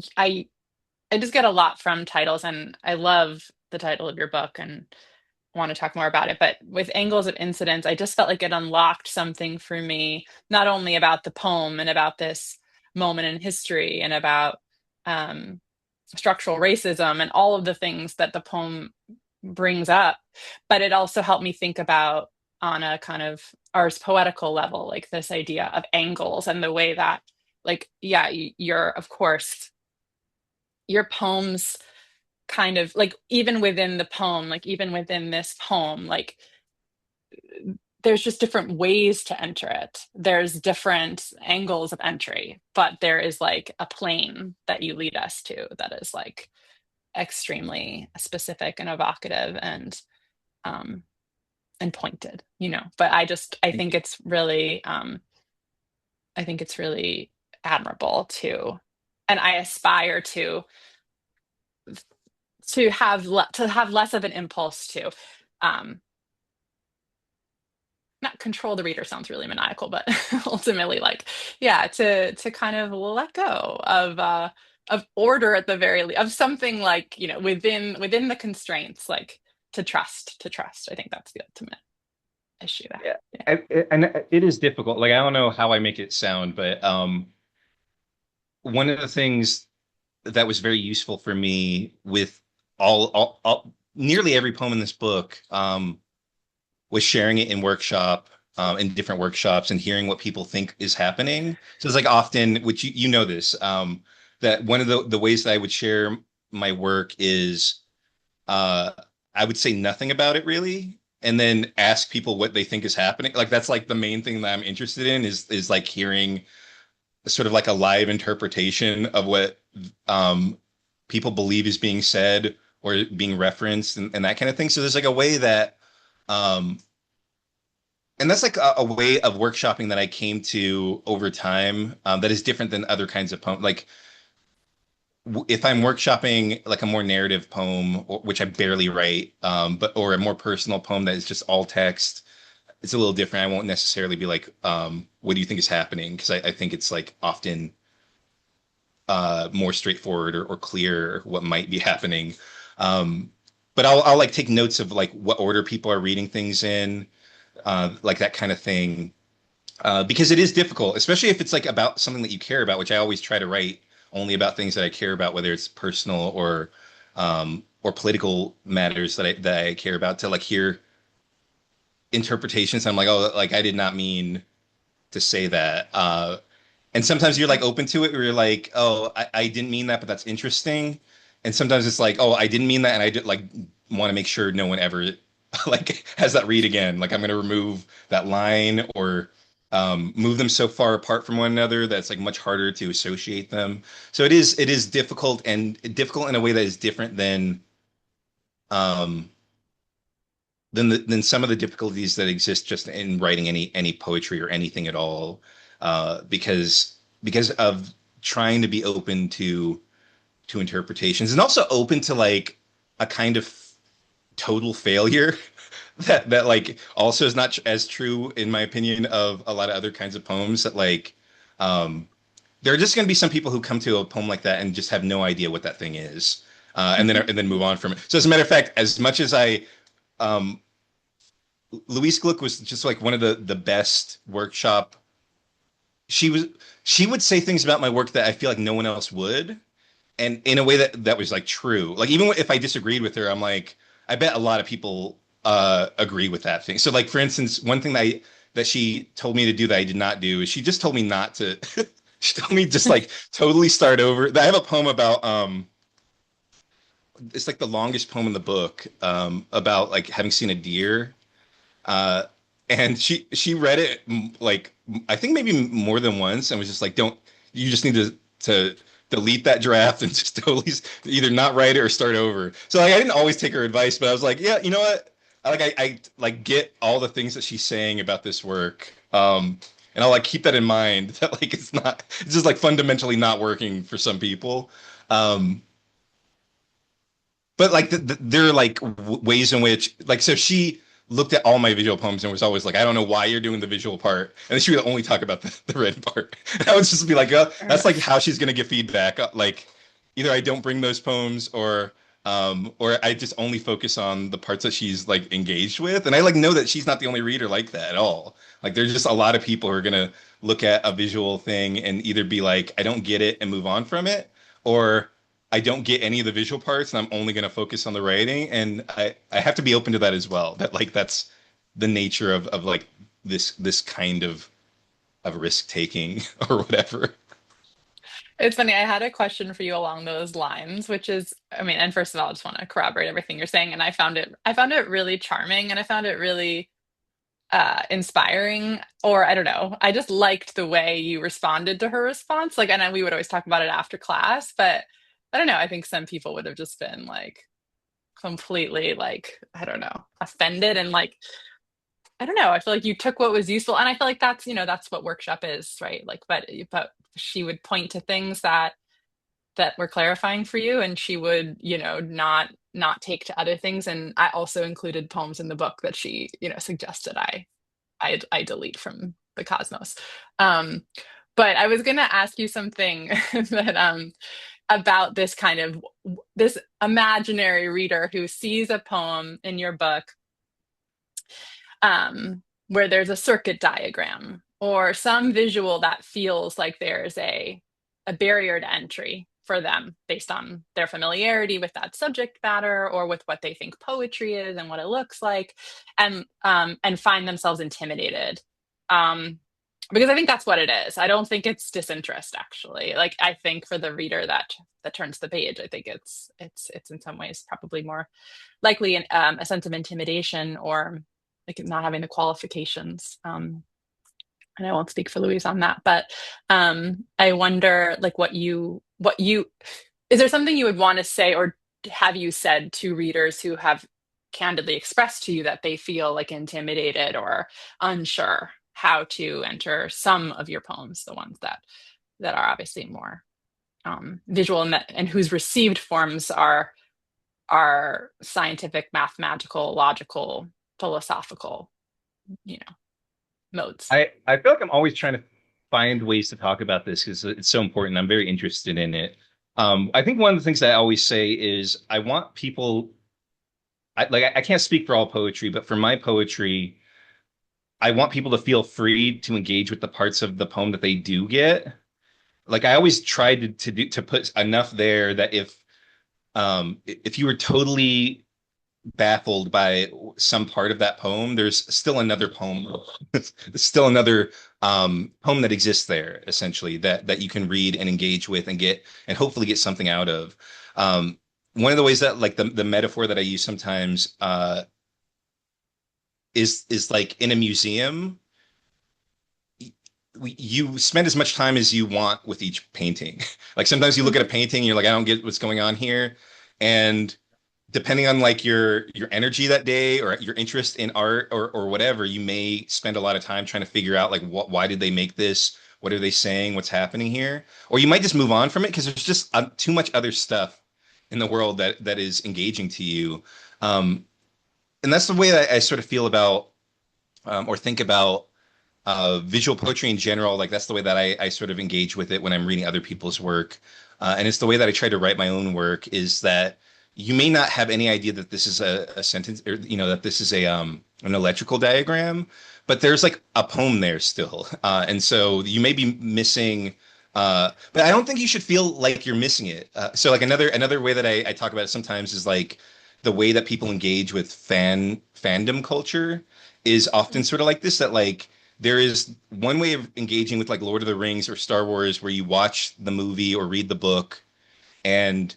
just get a lot from titles, and I love the title of your book and want to talk more about it. But with Angles of Incidence, I just felt like it unlocked something for me, not only about the poem and about this moment in history and about um, structural racism and all of the things that the poem brings up, but it also helped me think about on a kind of ars poetical level, like this idea of angles and the way that, like, yeah, you're, of course, your poems kind of like even within the poem, like even within this poem, like there's just different ways to enter it. There's different angles of entry, but there is like a plane that you lead us to that is like extremely specific and evocative um and pointed, But I Thank think you. it's really admirable to, and I aspire to have less of an impulse to um not control the reader sounds really maniacal, but ultimately, like, yeah, to kind of let go of order at the very least, of something like, within the constraints, like to trust. I think that's the ultimate issue there. Yeah, Yeah. and it is difficult. Like I don't know how I make it sound, but one of the things that was very useful for me with nearly every poem in this book was sharing it in in different workshops and hearing what people think is happening. So it's like often, which you know this, that one of the ways that I would share my work is uh, I would say nothing about it really, and then ask people what they think is happening. Like that's like the main thing that I'm interested in is like hearing sort of like a live interpretation of what um, people believe is being said or being referenced and that kind of thing. So there's like a way that, um, and that's like a way of workshopping that I came to over time that is different than other kinds of poems. Like if I'm workshopping like a more narrative poem, which I barely write, but or a more personal poem that is just all text, it's a little different. I won't necessarily be like, what do you think is happening? Because I think it's like often more straightforward or clear what might be happening. Um, but I'll like take notes of like what order people are reading things in, like that kind of thing. Because it is difficult, especially if it's like about something that you care about, which I always try to write only about things that I care about, whether it's personal or political matters that I care about, to like hear interpretations. I'm like, oh, like I did not mean to say that. And sometimes you're like open to it, where you're like, oh, I didn't mean that, but that's interesting. And sometimes it's like, oh, I didn't mean that, and I did like want to make sure no one ever like has that read again. Like I'm going to remove that line or move them so far apart from one another that's like much harder to associate them. So it is difficult and difficult in a way that is different um, than some of the difficulties that exist just in writing any poetry or anything at all, because of trying to be open to interpretations and also open to like a kind of total failure that like also is not as true in my opinion of a lot of other kinds of poems that like um there are just going to be some people who come to a poem like that and just have no idea what that thing is, and then move on from it. So as a matter of fact, as much as I um Louise Gluck was just like one of the best workshop. She was she would say things about my work that I feel like no one else would, and in a way that was like true. Like even if I disagreed with her, I'm like, I bet a lot of people agree with that thing. So like for instance, one thing that she told me to do that I did not do is she just told me not to. She told me just like totally start over. I have a poem about it's like the longest poem in the book about like having seen a deer. Uh, and she read it like I think maybe more than once and was just like, "Don't you just need to delete that draft and just totally either not write it or start over." So like I didn't always take her advice, but I was like, "Yeah, you know what? I like get all the things that she's saying about this work." And I'll like keep that in mind that like it's just like fundamentally not working for some people. Um, but like there are like ways in which like so she looked at all my visual poems and was always like, I don't know why you're doing the visual part, and then she would only talk about the red part. And I would just be like, that's like how she's gonna give feedback. Like either I don't bring those poems or I just only focus on the parts that she's like engaged with. And I like know that she's not the only reader like that at all. Like there's just a lot of people who are gonna look at a visual thing and either be like, I don't get it and move on from it, or I don't get any of the visual parts and I'm only going to focus on the writing. And I have to be open to that as well. That like that's the nature of like this kind of risk taking or whatever. It's funny. I had a question for you along those lines, which is, I mean, and first of all, I just want to corroborate everything you're saying. And I found it really charming, and I found it really inspiring, or I don't know. I just liked the way you responded to her response. Like, and then we would always talk about it after class, but I don't know. I think some people would have just been like completely like, I don't know, offended and like, I don't know. I feel like you took what was useful, and I feel like that's what workshop is, right? Like, but she would point to things that were clarifying for you, and she would, not take to other things. And I also included poems in the book that she, suggested I I delete from the cosmos. Um, but I was going to ask you something that about this kind of this imaginary reader who sees a poem in your book, where there's a circuit diagram or some visual that feels like there's a barrier to entry for them based on their familiarity with that subject matter or with what they think poetry is and what it looks like, and find themselves intimidated. Um, because I think that's what it is. I don't think it's disinterest, actually. Like, I think for the reader that turns the page, I think it's in some ways probably more likely a sense of intimidation or like not having the qualifications. And I won't speak for Louise on that, but I wonder like what you is there something you would want to say or have you said to readers who have candidly expressed to you that they feel like intimidated or unsure how to enter some of your poems, the ones that are obviously more visual and whose received forms are scientific, mathematical, logical, philosophical, you know, modes. I feel like I'm always trying to find ways to talk about this because it's so important. I'm very interested in it. I think one of the things that I always say is I want people. I can't speak for all poetry, but for my poetry, I want people to feel free to engage with the parts of the poem that they do get. Like I always try to put enough there that if you were totally baffled by some part of that poem, there's still another poem. There's still another poem that exists there, essentially, that you can read and engage with and get and hopefully get something out of. One of the ways that like the metaphor that I use sometimes is like in a museum, you spend as much time as you want with each painting. Like sometimes you look at a painting and you're like, I don't get what's going on here. And depending on like your energy that day or your interest in art or whatever, you may spend a lot of time trying to figure out like why did they make this? What are they saying? What's happening here? Or you might just move on from it because there's just too much other stuff in the world that is engaging to you. And that's the way that I sort of feel about or think about visual poetry in general. Like that's the way that I sort of engage with it when I'm reading other people's work. And it's the way that I try to write my own work is that you may not have any idea that this is a sentence or, that this is an electrical diagram, but there's like a poem there still. And so you may be missing, but I don't think you should feel like you're missing it. So like another way that I talk about it sometimes is like the way that people engage with fandom culture is often sort of like this, that like, there is one way of engaging with like Lord of the Rings or Star Wars where you watch the movie or read the book and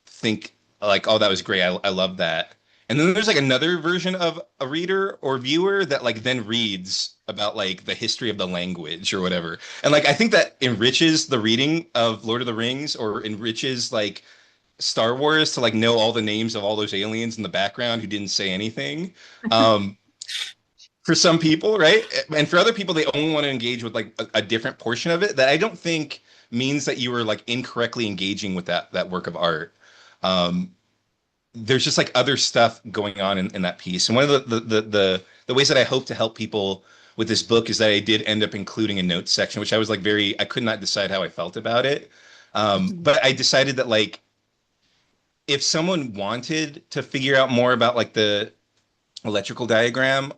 think like, oh, that was great. I love that. And then there's like another version of a reader or viewer that like then reads about like the history of the language or whatever. And like I think that enriches the reading of Lord of the Rings or enriches like Star Wars to like know all the names of all those aliens in the background who didn't say anything. Um, for some people, right? And for other people, they only want to engage with like a different portion of it that I don't think means that you were like incorrectly engaging with that work of art. Um, there's just like other stuff going on in that piece. And one of the ways that I hope to help people with this book is that I did end up including a notes section, which I was like I could not decide how I felt about it. But I decided that like if someone wanted to figure out more about like the electrical diagram,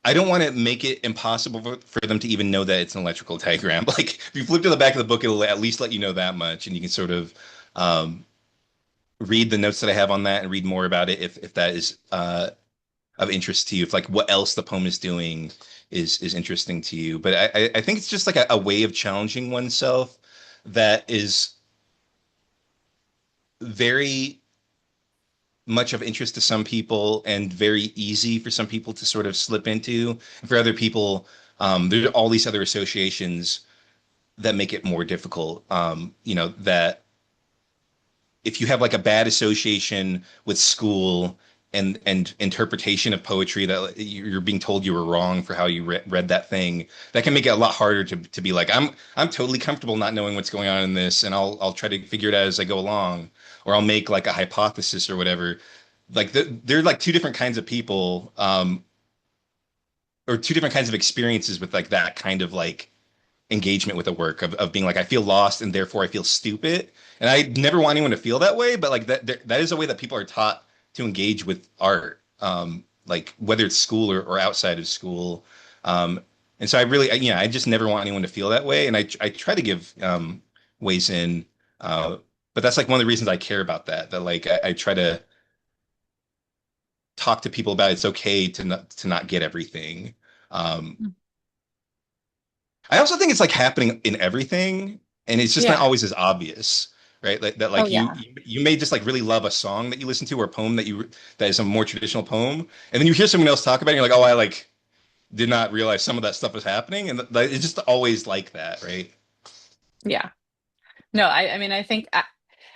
I don't want to make it impossible for them to even know that it's an electrical diagram. Like if you flip to the back of the book, it'll at least let you know that much, and you can sort of um, read the notes that I have on that and read more about it if that is of interest to you. If like what else the poem is doing is interesting to you. But I think it's just like a way of challenging oneself that is very much of interest to some people and very easy for some people to sort of slip into. And for other people, there are all these other associations that make it more difficult. That if you have like a bad association with school and interpretation of poetry that you're being told you were wrong for how you read that thing, that can make it a lot harder to be like I'm totally comfortable not knowing what's going on in this, and I'll try to figure it out as I go along, or I'll make like a hypothesis or whatever. Like they're like two different kinds of people. or two different kinds of experiences with like that kind of like engagement with a work of being like I feel lost and therefore I feel stupid. And I never want anyone to feel that way, but like that is a way that people are taught to engage with art, like whether it's school or outside of school. Um, and so I really, yeah, I just never want anyone to feel that way. And I try to give ways in, uh, but that's like one of the reasons I care about that. That like I try to talk to people about it's okay to not get everything. Um, I also think it's like happening in everything, and it's just not Yeah. always as obvious, right? Like that, Oh like yeah. you may just like really love a song that you listen to or a poem that is a more traditional poem, and then you hear someone else talk about it, and you're like, oh, I like did not realize some of that stuff was happening, and like, it's just always like that, right? Yeah. No, I mean,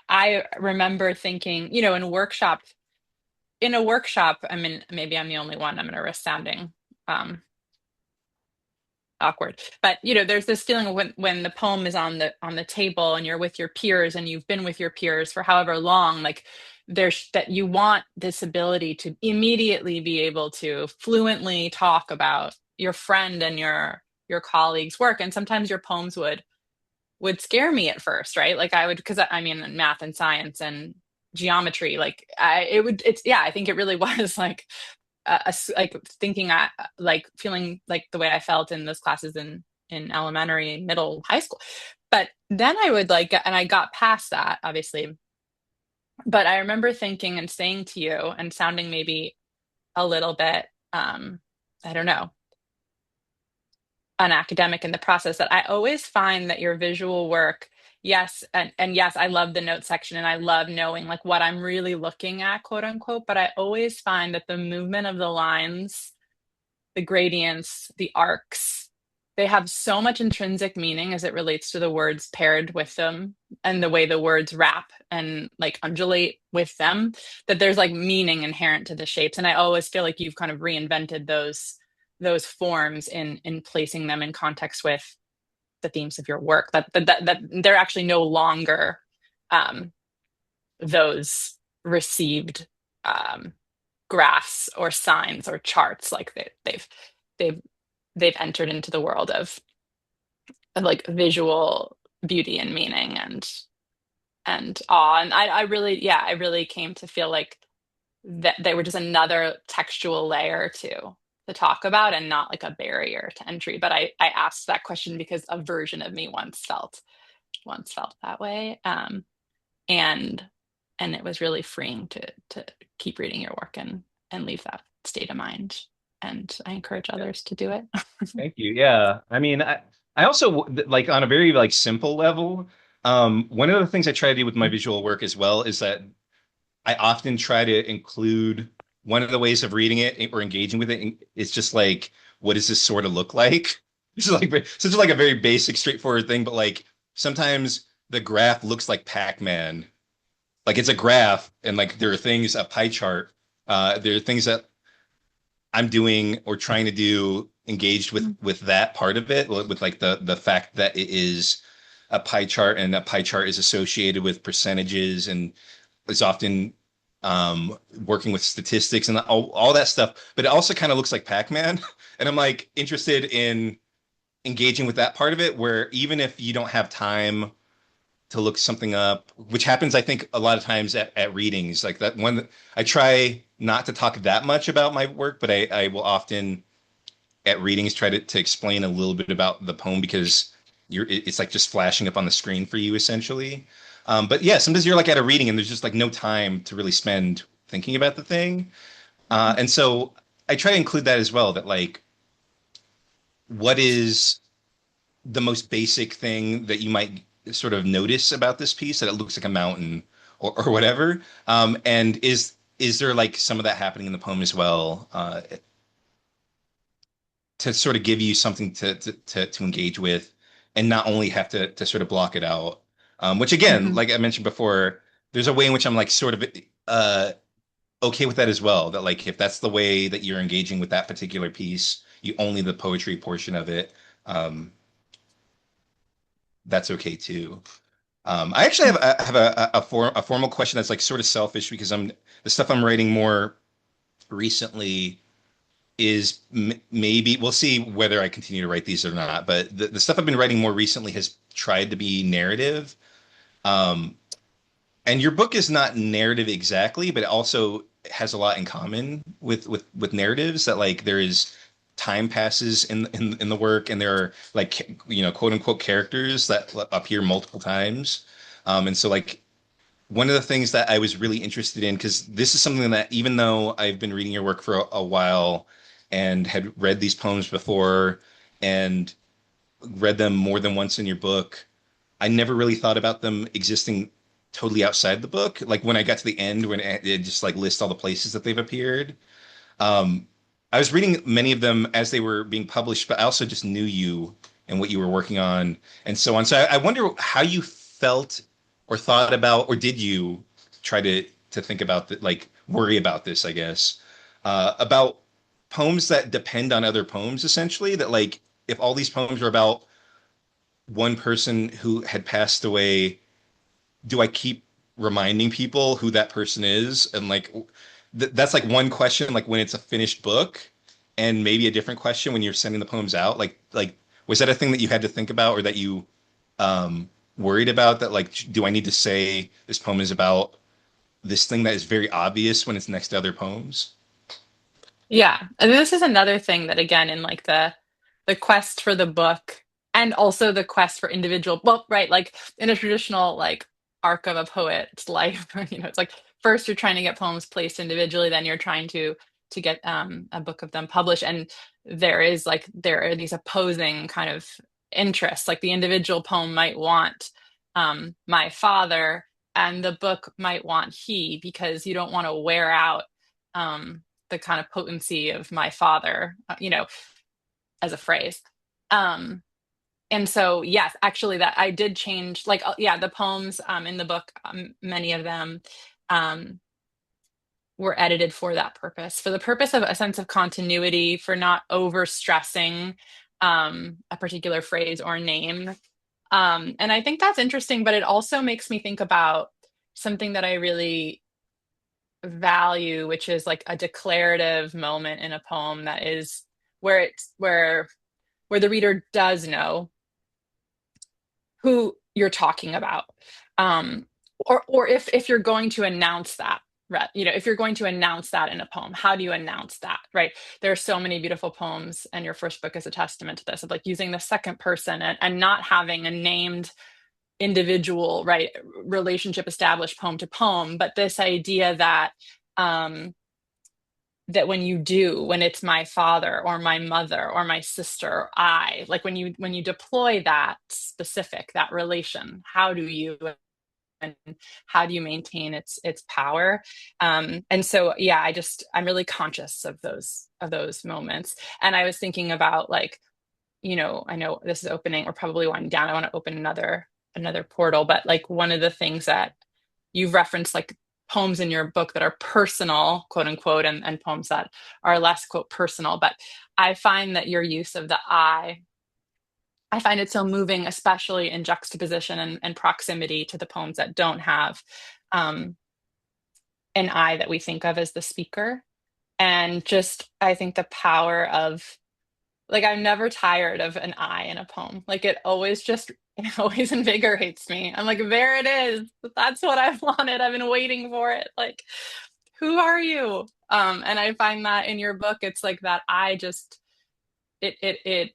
I remember thinking, in a workshop, I mean, maybe I'm the only one. I'm going to risk sounding um, awkward, but there's this feeling of when the poem is on the table and you're with your peers and you've been with your peers for however long, like there's that you want this ability to immediately be able to fluently talk about your friend and your colleague's work, and sometimes your poems would scare me at first, right? Like I would, because I mean, in math and science and geometry, like I think it really was like like thinking, like feeling like the way I felt in those classes in elementary, middle, high school. But then I would like, and I got past that, obviously. But I remember thinking and saying to you and sounding maybe a little bit, I don't know, an academic in the process, that I always find that your visual work, yes, and yes, I love the note section and I love knowing like what I'm really looking at, quote unquote, but I always find that the movement of the lines, the gradients, the arcs, they have so much intrinsic meaning as it relates to the words paired with them and the way the words wrap and like undulate with them, that there's like meaning inherent to the shapes. And I always feel like you've kind of reinvented those forms in placing them in context with the themes of your work. That they're actually no longer um, those received um, graphs or signs or charts. Like they've they've entered into the world of like visual beauty and meaning and awe. And I really, yeah, I really came to feel like that they were just another textual layer to talk about and not like a barrier to entry. But I asked that question because a version of me once felt that way. And and it was really freeing to keep reading your work and leave that state of mind. And I encourage others to do it. Thank you. Yeah. I mean, I also like on a very like simple level, one of the things I try to do with my visual work as well is that I often try to include one of the ways of reading it or engaging with it is just like, what does this sort of look like? This is like such like a very basic, straightforward thing, but like sometimes the graph looks like Pac-Man. Like it's a graph, and like there are things, a pie chart. There are things that I'm doing or trying to do engaged with that part of it, with like the fact that it is a pie chart and a pie chart is associated with percentages and is often working with statistics and all that stuff. But it also kind of looks like Pac-Man. And I'm like interested in engaging with that part of it, where even if you don't have time to look something up, which happens, I think, a lot of times at readings, like that one, I try not to talk that much about my work, but I will often at readings try to explain a little bit about the poem because it's like just flashing up on the screen for you essentially. But yeah, sometimes you're like at a reading and there's just like no time to really spend thinking about the thing. And so I try to include that as well, that like, what is the most basic thing that you might sort of notice about this piece that it looks like a mountain or whatever? And is there like some of that happening in the poem as well? To sort of give you something to engage with and not only have to sort of block it out. Which again, Mhm. like I mentioned before, there's a way in which I'm like sort of uh okay with that as well. That like if that's the way that you're engaging with that particular piece, you only the poetry portion of it, um, that's okay too. I actually have a formal question that's like sort of selfish because I'm the stuff I'm writing more recently is maybe we'll see whether I continue to write these or not. But the stuff I've been writing more recently has tried to be narrative. Um, and your book is not narrative exactly, but it also has a lot in common with narratives that like there is time passes in the work and there are like quote unquote characters that appear multiple times. And so like one of the things that I was really interested in, because this is something that even though I've been reading your work for a while and had read these poems before and read them more than once in your book, I never really thought about them existing totally outside the book. Like when I got to the end, when it just like lists all the places that they've appeared. Um, I was reading many of them as they were being published, but I also just knew you and what you were working on and so on. So I wonder how you felt or thought about, or did you try to think about that, like worry about this, I guess, about poems that depend on other poems, essentially, that like if all these poems are about one person who had passed away, do I keep reminding people who that person is? And like that's like one question, like when it's a finished book, and maybe a different question when you're sending the poems out. Like was that a thing that you had to think about or that you worried about that like do I need to say this poem is about this thing that is very obvious when it's next to other poems? Yeah. And this is another thing that again in like the quest for the book and also the quest for individual well, right, like in a traditional like arc of a poet's life, it's like first you're trying to get poems placed individually, then you're trying to get a book of them published. And there are these opposing kind of interests. Like the individual poem might want my father, and the book might want he, because you don't want to wear out the kind of potency of my father, as a phrase. Um, and so, yes, actually, that I did change, like, yeah, the poems in the book, many of them um, were edited for that purpose, for the purpose of a sense of continuity, for not over stressing a particular phrase or name. And I think that's interesting, but it also makes me think about something that I really value, which is like a declarative moment in a poem that is where the reader does know who you're talking about. Um, or if you're going to announce that, right, if you're going to announce that in a poem, how do you announce that, right? There are so many beautiful poems, and your first book is a testament to this, of like using the second person and not having a named individual, right, relationship established poem to poem, but this idea that um that when it's my father or my mother or my sister or I, like when you deploy that specific, that relation, and how do you maintain its power? And so yeah, I'm really conscious of those moments. And I was thinking about like, I know this is opening, or probably winding down. I want to open another portal, but like one of the things that you've referenced, like poems in your book that are personal, quote unquote, and poems that are less, quote, personal. But I find that your use of the I find it so moving, especially in juxtaposition and proximity to the poems that don't have um, an I that we think of as the speaker. And just, I think the power of, like, I'm never tired of an I in a poem. Like it always invigorates me. I'm like, there it is. That's what I've wanted. I've been waiting for it. Like, who are you? And I find that in your book, it's like that I just it it it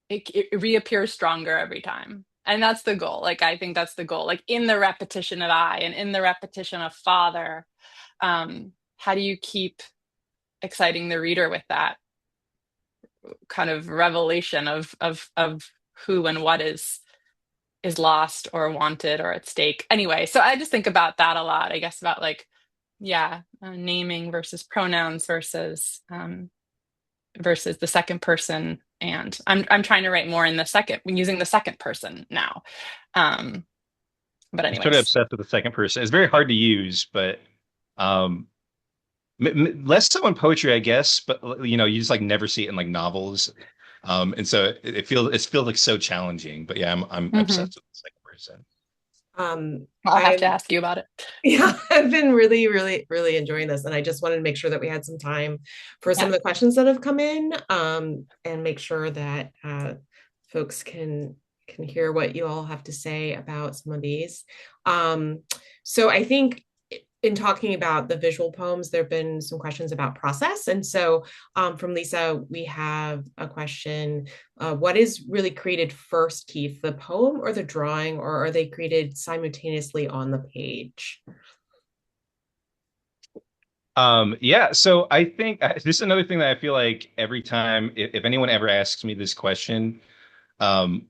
it reappears stronger every time. And that's the goal. Like, I think that's the goal. Like in the repetition of I and in the repetition of father, how do you keep exciting the reader with that kind of revelation of who and what is lost or wanted or at stake? Anyway, so I just think about that a lot, I guess, about like, yeah, naming versus pronouns versus the second person. And I'm trying to write more in the second, when using the second person now. um but I'm sort of anyways. obsessed with the second person. It's very hard to use, but um, less so in poetry, I guess. But you just like never see it in like novels, and so it feels like so challenging. But yeah, I'm Mhm. obsessed with the second person. I'll have to I'm ask you about it. Yeah, I've been really, really, really enjoying this. And I just wanted to make sure that we had some time for some Yeah. of the questions that have come in, and make sure that folks can hear what you all have to say about some of these. Um, so I think in talking about the visual poems, there have been some questions about process. And so from Lisa, we have a question. What is really created first, Keith, the poem or the drawing, or are they created simultaneously on the page? Yeah, so I think this is another thing that I feel like every time, if anyone ever asks me this question, um,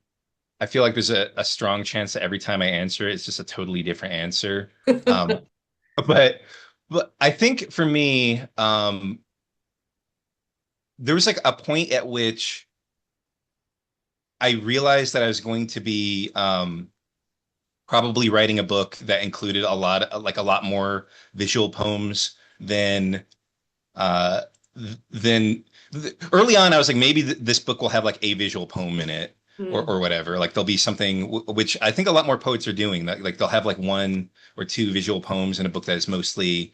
I feel like there's a strong chance that every time I answer it, it's just a totally different answer. Um, but but I think for me, there was like a point at which I realized that I was going to be probably writing a book that included like a lot more visual poems than uh then early on I was like maybe this book will have like a visual poem in it Mm, or whatever, like there'll be something which I think a lot more poets are doing, that like they'll have like one or two visual poems in a book that is mostly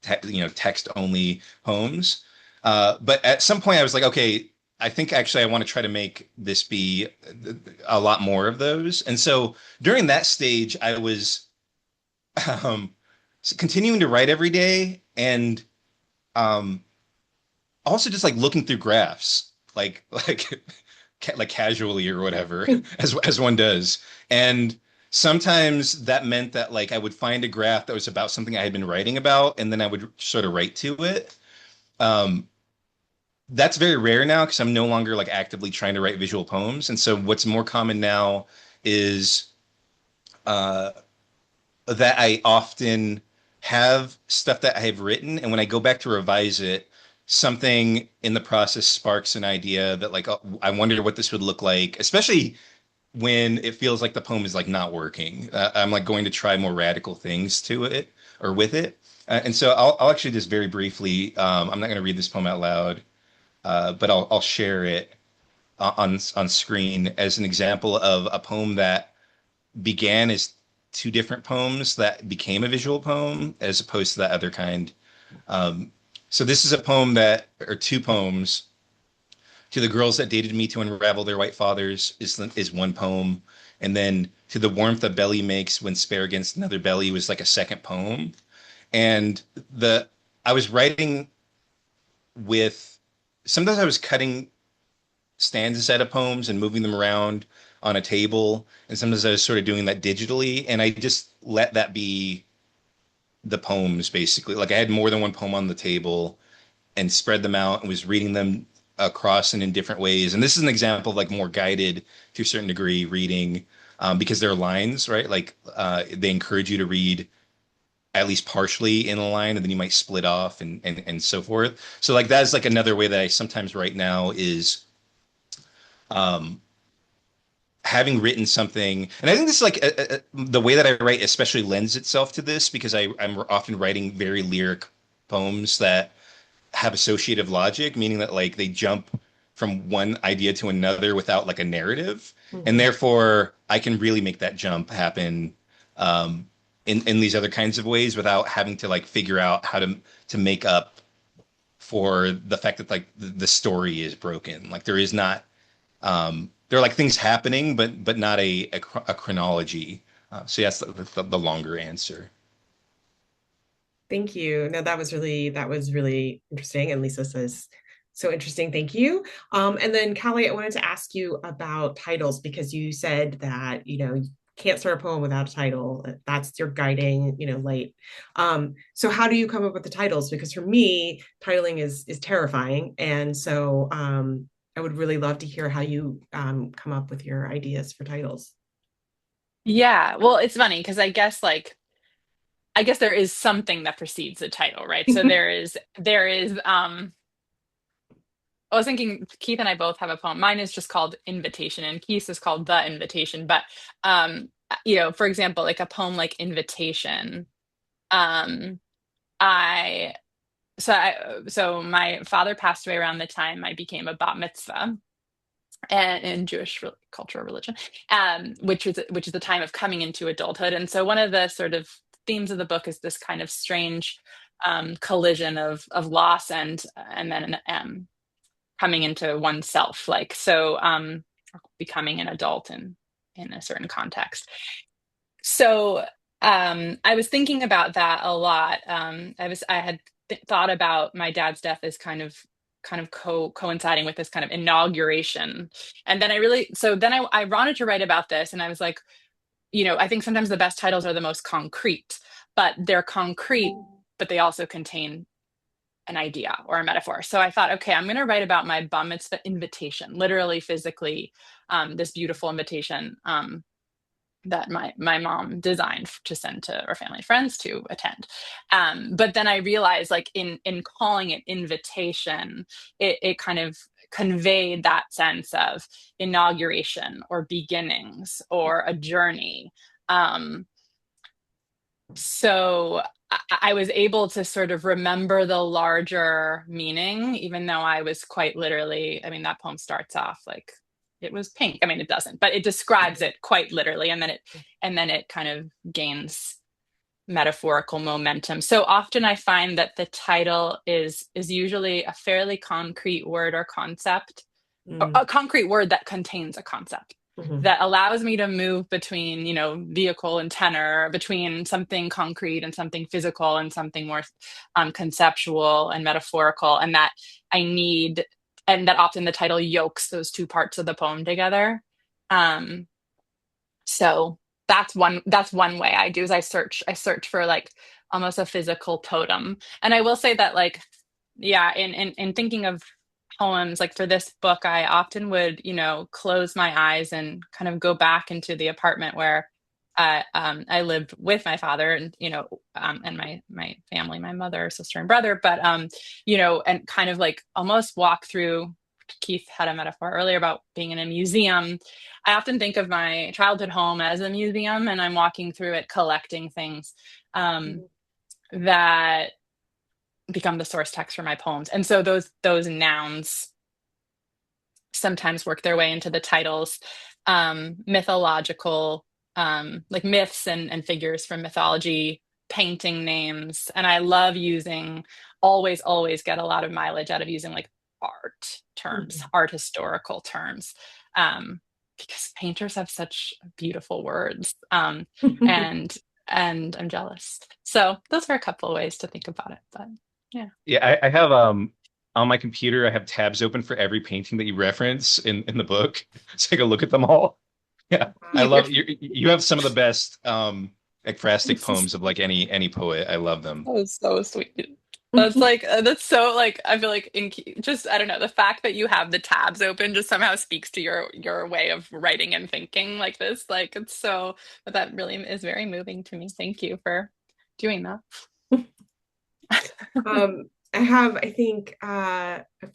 text only poems, but at some point I was like, okay, I think actually I want to try to make this be a lot more of those. And so during that stage I was um continuing to write every day, and um, also just like looking through graphs, like casually or whatever, as one does. And sometimes that meant that like I would find a graph that was about something I had been writing about, and then I would sort of write to it. Um, that's very rare now because I'm no longer like actively trying to write visual poems. And so what's more common now is uh, that I often have stuff that I have written, and when I go back to revise it, something in the process sparks an idea that like, oh, I wonder what this would look like, especially when it feels like the poem is like not working. I'm like going to try more radical things to it or with it. And so I'll actually just very briefly, I'm not going to read this poem out loud, but I'll share it on screen as an example of a poem that began as two different poems that became a visual poem as opposed to that other kind. Um, so this is a poem that, or two poems. To the girls that dated me to unravel their white fathers is one poem, and then to the warmth a belly makes when spare against another belly was like a second poem. And the I was writing with sometimes I was cutting stanzas out of poems and moving them around on a table. And sometimes I was sort of doing that digitally. And I just let that be the poems basically. Like I had more than one poem on the table and spread them out and was reading them across and in different ways. And this is an example of like more guided to a certain degree reading, because there are lines, right? Like they encourage you to read at least partially in a line, and then you might split off and so forth. So like that's like another way that I sometimes write now is um, having written something, and I think this is like the way that I write especially lends itself to this because I'm often writing very lyric poems that have associative logic, meaning that like they jump from one idea to another without like a narrative, and mhm. therefore I can really make that jump happen um, in these other kinds of ways without having to like figure out how to make up for the fact that like the story is broken. Like there is not there are like things happening, but not a chronology. So yes, the longer answer. Thank you. No, that was really interesting. And Lisa says, so interesting. Thank you. And then Callie, I wanted to ask you about titles because you said that, you can't start a poem without a title. That's your guiding, light. So how do you come up with the titles? Because for me, titling is terrifying. And so I would really love to hear how you come up with your ideas for titles. Yeah, well, it's funny because I guess there is something that precedes the title, right? So there is I was thinking Keith and I both have a poem. Mine is just called Invitation and Keith's is called The Invitation. But for example, like a poem like Invitation, um I so my father passed away around the time I became a bat mitzvah. and in Jewish culture, religion, which is the time of coming into adulthood. And so one of the sort of themes of the book is this kind of strange collision of loss and then coming into oneself, like so becoming an adult in a certain context. So I was thinking about that a lot. I had thought about my dad's death as kind of coinciding with this kind of inauguration. And then I wanted to write about this, and I was like, I think sometimes the best titles are the most concrete, but they're concrete, but they also contain an idea or a metaphor. So I thought, okay, I'm going to write about my bar mitzvah invitation, literally, physically, this beautiful invitation that my mom designed to send to our family and friends to attend. But then I realized, like in calling it invitation, it kind of conveyed that sense of inauguration or beginnings or a journey. So I was able to sort of remember the larger meaning, even though I was quite literally, I mean, that poem starts off like it was pink. I mean, it doesn't, but it describes it quite literally, and then it kind of gains metaphorical momentum. So often I find that the title is usually a fairly concrete word or concept, a concrete word that contains a concept that allows me to move between, vehicle and tenor, between something concrete and something physical and something more conceptual and metaphorical, and that often the title yokes those two parts of the poem together. So that's one way I do is I search for like almost a physical totem. And I will say that, like, yeah, in thinking of poems, like for this book, I often would, close my eyes and kind of go back into the apartment where I lived with my father and, and my family, my mother, sister, and brother, but, and kind of like almost walk through. Keith had a metaphor earlier about being in a museum. I often think of my childhood home as a museum, and I'm walking through it, collecting things that become the source text for my poems. And so those nouns sometimes work their way into the titles, mythological, like myths and figures from mythology, painting names. And I love always get a lot of mileage out of using like art terms, art historical terms, because painters have such beautiful words. And I'm jealous. So those are a couple of ways to think about it, but yeah. Yeah, I have on my computer, I have tabs open for every painting that you reference in the book, so I can look at them all. Yeah, I love you have some of the best ekphrastic poems of like any poet. I love them. That was so sweet. That's so like, I feel like just, I don't know, the fact that you have the tabs open just somehow speaks to your way of writing and thinking like this. Like but that really is very moving to me. Thank you for doing that. I have, I think,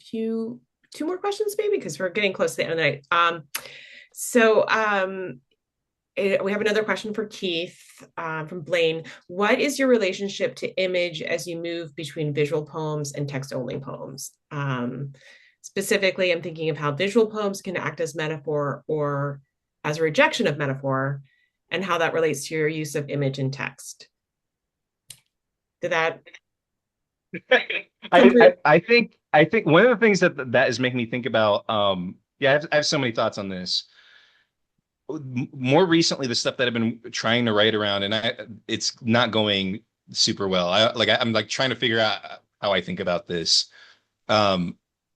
two more questions maybe, because we're getting close to the end of the night. We have another question for Keith from Blaine. What is your relationship to image as you move between visual poems and text-only poems? Specifically, I'm thinking of how visual poems can act as metaphor or as a rejection of metaphor, and how that relates to your use of image and text. Did that? I think one of the things that is making me think about I have so many thoughts on this. More recently, the stuff that I've been trying to write around, and it's not going super well. I'm like trying to figure out how I think about this.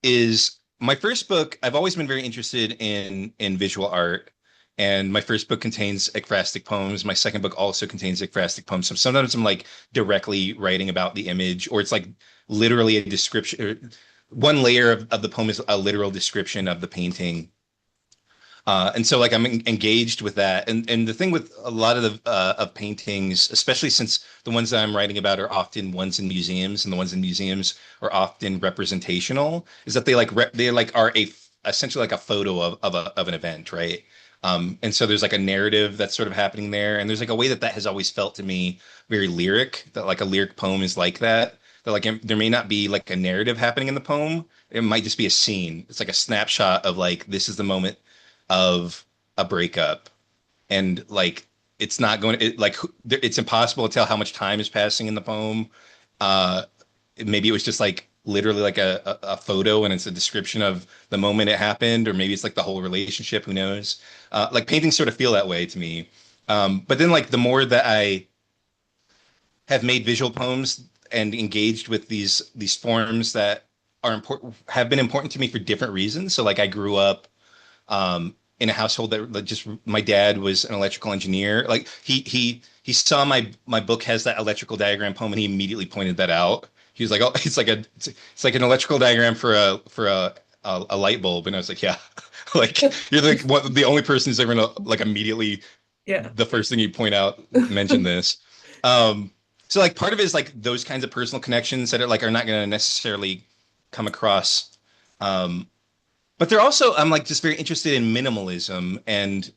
Is my first book, I've always been very interested in visual art, and my first book contains ekphrastic poems. My second book also contains ekphrastic poems. So sometimes I'm like directly writing about the image, or it's like literally a description. One layer of the poem is a literal description of the painting. And so like I'm engaged with that. And the thing with a lot of the of paintings, especially since the ones that I'm writing about are often ones in museums, and the ones in museums are often representational, is that they are essentially like a photo of an event, right? And so there's like a narrative that's sort of happening there, and there's like a way that has always felt to me very lyric, that like a lyric poem is like that. That like there may not be like a narrative happening in the poem, it might just be a scene. It's like a snapshot of like this is the moment of a breakup, and like it's not going to like it's impossible to tell how much time is passing in the poem. Uh, Maybe it was just like literally like a photo and it's a description of the moment it happened, or maybe it's like the whole relationship. Who knows? Like paintings sort of feel that way to me. But then like the more that I have made visual poems and engaged with these forms that are important, have been important to me for different reasons. So like I grew up in a household that just my dad was an electrical engineer. Like he saw my book has that electrical diagram poem and he immediately pointed that out. He was like, "Oh, it's like an electrical diagram for a light bulb." And I was like, "Yeah." Like you're like the only person who's ever gonna like immediately Yeah. the first thing you point out mention this. Um, so like part of it is like those kinds of personal connections that are not going to necessarily come across. Um, but they're also I'm like just very interested in minimalism, and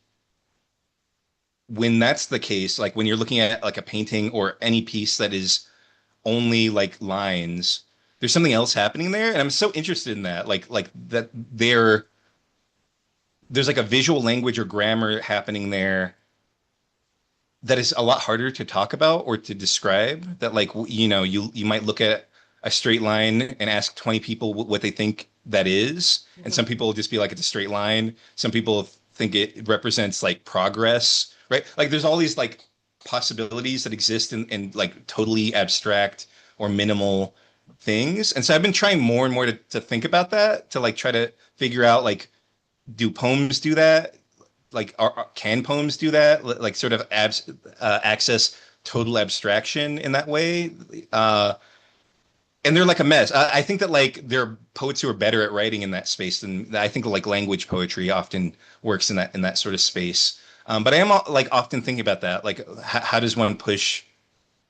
when that's the case, like when you're looking at like a painting or any piece that is only like lines, there's something else happening there, and I'm so interested in that. Like that there's like a visual language or grammar happening there that is a lot harder to talk about or to describe. That like you might look at a straight line and ask 20 people what they think that is, and some Mhm. people will just be like it's a straight line. Some people think it represents like progress, right? Like there's all these like possibilities that exist in like totally abstract or minimal things. And so I've been trying more and more to think about that, to like try to figure out like do poems do that? Like can poems do that? Like sort of access total abstraction in that way? And they're like a mess. I think that like there are poets who are better at writing in that space than I think like language poetry often works in that sort of space. But I am like often thinking about that. Like how does one push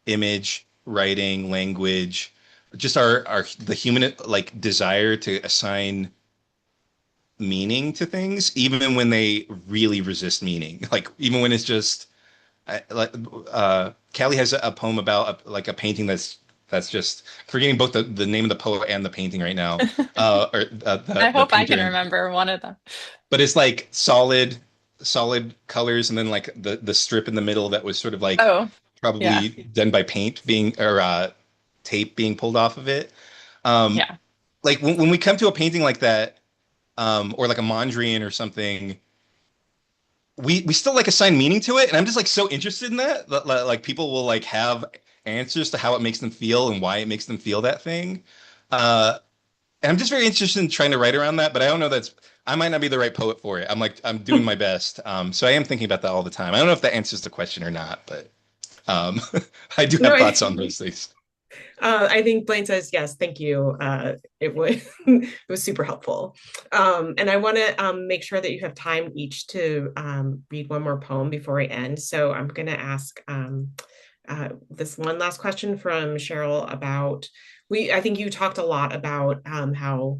image, writing, language, just our the human like desire to assign meaning to things, even when they really resist meaning. Like even when it's just like Callie has a poem about like a painting that's just forgetting both the name of the poet and the painting right now, or I the hope I painter, can remember one of them. but it's like solid colors, and then like the strip in the middle that was sort of like Oh, yeah, probably done by paint being or tape being pulled off of it. Um, yeah. like when we come to a painting like that, or like a Mondrian or something, we still like assign meaning to it, and I'm just like so interested in that like people will like have answers to how it makes them feel and why it makes them feel that thing. Uh, and I'm just very interested in trying to write around that, but I don't know that's I might not be the right poet for it. I'm doing my best. So I am thinking about that all the time. I don't know if that answers the question or not, but um, I do No, have thoughts on those things. I think Blaine says yes, thank you. It was it was super helpful. And I want to make sure that you have time each to read one more poem before we end. So I'm going to ask this one last question from Cheryl about I think you talked a lot about how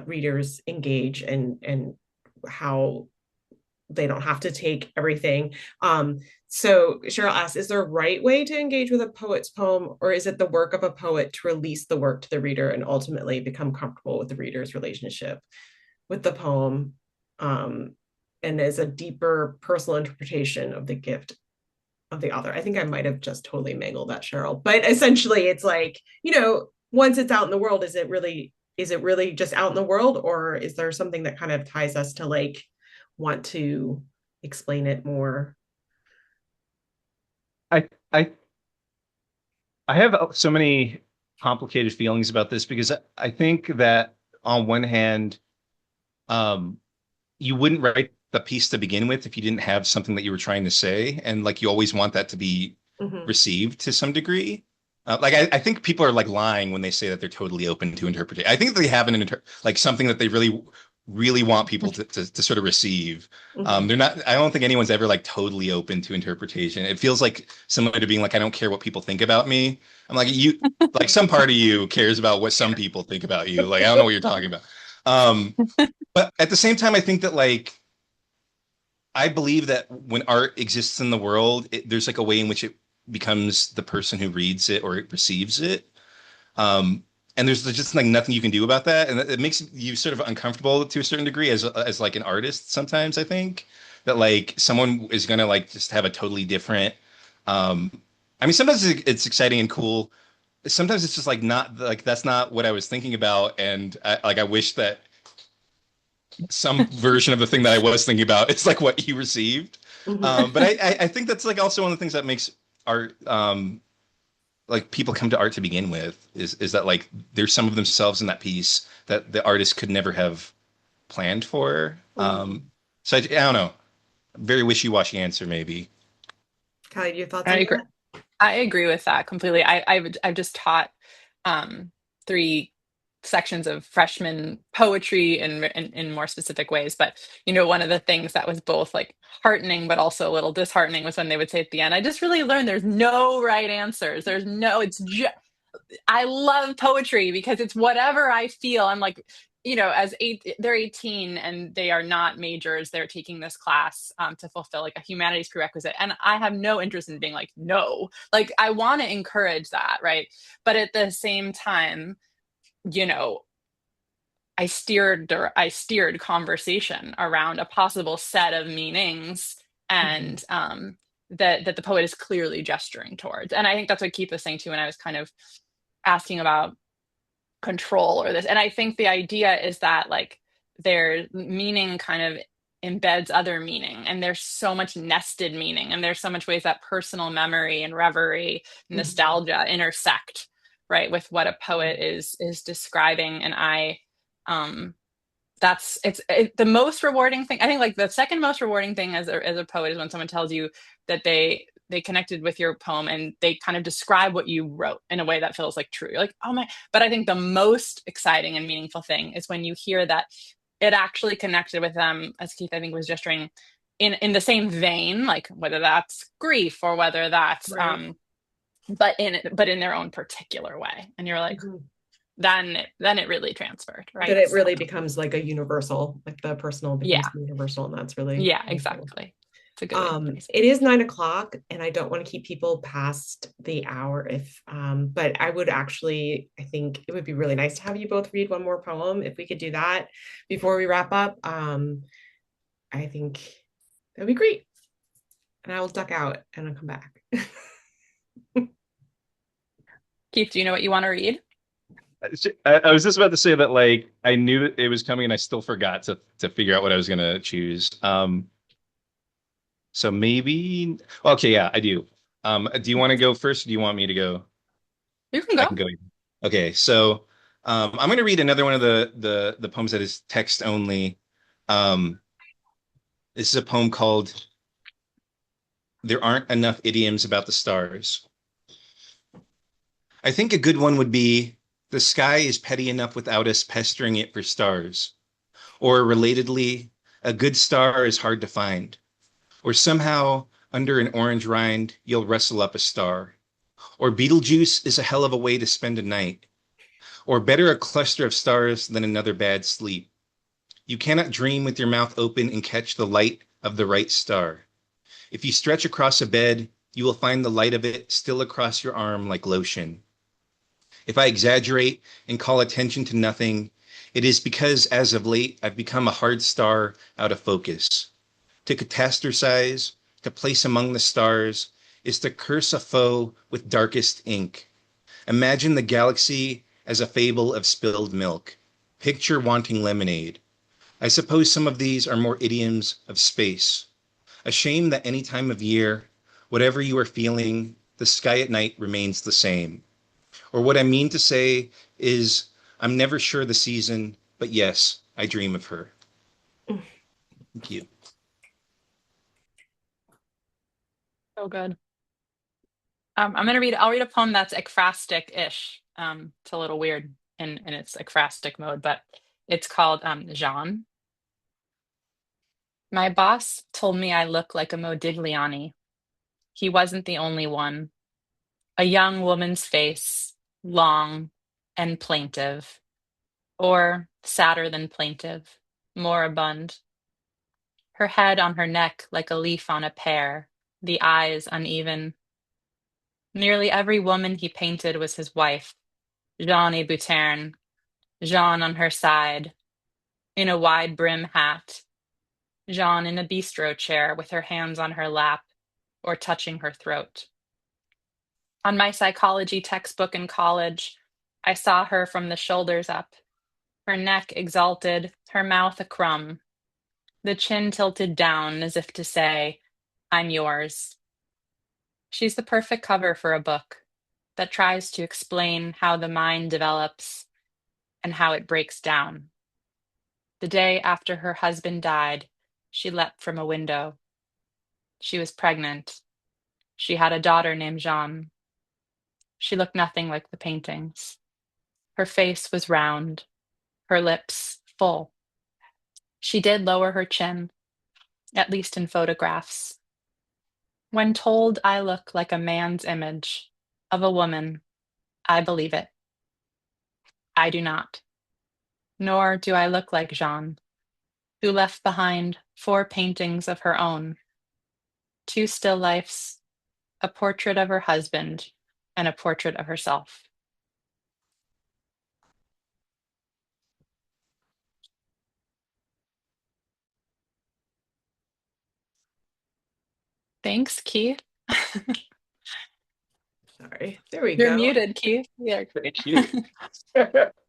readers engage and how they don't have to take everything. So Cheryl asks, is there a right way to engage with a poet's poem, or is it the work of a poet to release the work to the reader and ultimately become comfortable with the reader's relationship with the poem, and is a deeper personal interpretation of the gift of the author? I think I might have just totally mangled that, Cheryl, but essentially it's like, once it's out in the world, is it really just out in the world, or is there something that kind of ties us to like want to explain it more? I I I have so many complicated feelings about this because I think that on one hand, um, you wouldn't write the piece to begin with if you didn't have something that you were trying to say, and like you always want that to be Mm-hmm. received to some degree. Like I think people are like lying when they say that they're totally open to interpretation. I think they have like something that they really want people to sort of receive. Mm-hmm. They're not. I don't think anyone's ever like totally open to interpretation. It feels like similar to being like I don't care what people think about me. I'm like you. Like some part of you cares about what some people think about you. Like I don't know what you're talking about. Um, but at the same time, I think that like I believe that when art exists in the world, there's like a way in which it becomes the person who reads it or it receives it. Um, and there's just like nothing you can do about that, and it makes you sort of uncomfortable to a certain degree as like an artist sometimes. I think that like someone is gonna like just have a totally different. um I mean, sometimes it's exciting and cool. Sometimes it's just like not like that's not what I was thinking about, and I wish that some version of the thing that I was thinking about is like what you received. Mhm. But I think that's like also one of the things that makes art, like people come to art to begin with, is that like there's some of themselves in that piece that the artist could never have planned for. Mhm. So I don't know. Very wishy-washy answer, maybe. Callie, your thoughts I on agree. that? I agree with that completely. I've just taught um, three sections of freshman poetry in more specific ways. But one of the things that was both like heartening but also a little disheartening was when they would say at the end, "I just really learned there's no right answers. There's no. It's just I love poetry because it's whatever I feel." I'm like, they're 18 and they are not majors. They're taking this class to fulfill like a humanities prerequisite. And I have no interest in being like, no, like I want to encourage that. Right. But at the same time, you know, I steered conversation around a possible set of meanings Mhm. and that the poet is clearly gesturing towards. And I think that's what Keith was saying too when I was kind of asking about control or this. And I think the idea is that like their meaning kind of embeds other meaning and there's so much nested meaning and there's so much ways that personal memory and reverie, Mhm. nostalgia intersect, right, with what a poet is describing. And I um the most rewarding thing. I think like the second most rewarding thing as a poet is when someone tells you that they connected with your poem and they kind of describe what you wrote in a way that feels like true. You're like, oh my. But I think the most exciting and meaningful thing is when you hear that it actually connected with them, as Keith I think was gesturing, in the same vein, like whether that's grief or whether that's Right. but in their own particular way. And you're like, Mhm. then it really transferred, That right? it So really becomes like a universal, like the personal becomes yeah. universal, and that's really, Yeah, really cool. exactly. It's a good way to phrase It is 9 o'clock, and I don't want to keep people past the hour but I would actually, I think it would be really nice to have you both read one more poem. If we could do that before we wrap up, I think that'd be great. And I will duck out and I'll come back. it. Keith, do you know what you want to read? I was just about to say that like I knew that it was coming and I still forgot to figure out what I was gonna choose. So maybe okay, yeah, I do. Do you want to go first? Or do you want me to go? You can I go. can go. Okay, so I'm going to read another one of the poems that is text only. Um, this is a poem called "There Aren't Enough Idioms About the Stars." I think a good one would be "The sky is petty enough without us pestering it for stars." Or relatedly, "A good star is hard to find." Or somehow under an orange rind you'll wrestle up a star. Or Beetlejuice is a hell of a way to spend a night. Or better a cluster of stars than another bad sleep. You cannot dream with your mouth open and catch the light of the right star. If you stretch across a bed, you will find the light of it still across your arm like lotion. If I exaggerate and call attention to nothing, it is because as of late I've become a hard star out of focus. To catastrophize, to place among the stars, is to curse a foe with darkest ink. Imagine the galaxy as a fable of spilled milk. Picture wanting lemonade. I suppose some of these are more idioms of space. A shame that any time of year, whatever you are feeling, the sky at night remains the same. Or what I mean to say is, I'm never sure the season, but yes, I dream of her. Thank you. So good. I'll read a poem that's ekphrastic-ish. It's a little weird in its ekphrastic mode, but it's called Jean. My boss told me I look like a Modigliani. He wasn't the only one. A young woman's face, long and plaintive, or sadder than plaintive, moribund. Her head on her neck like a leaf on a pear, the eyes uneven. Nearly every woman he painted was his wife. Jean Bouterne, Jean on her side, in a wide brim hat, Jean in a bistro chair with her hands on her lap or touching her throat. On my psychology textbook in college, I saw her from the shoulders up, her neck exalted, her mouth a crumb, the chin tilted down as if to say, I'm yours. She's the perfect cover for a book that tries to explain how the mind develops and how it breaks down. The day after her husband died, she leapt from a window. She was pregnant. She had a daughter named Jeanne. She looked nothing like the paintings. Her face was round, her lips full. She did lower her chin, at least in photographs. When told I look like a man's image of a woman, I believe it. I do not. Nor do I look like Jeanne, who left behind 4 paintings of her own, 2 still lifes, a portrait of her husband, and a portrait of herself. Thanks, Keith. Sorry. There we You're go. muted, Keith. Yeah. Thank you.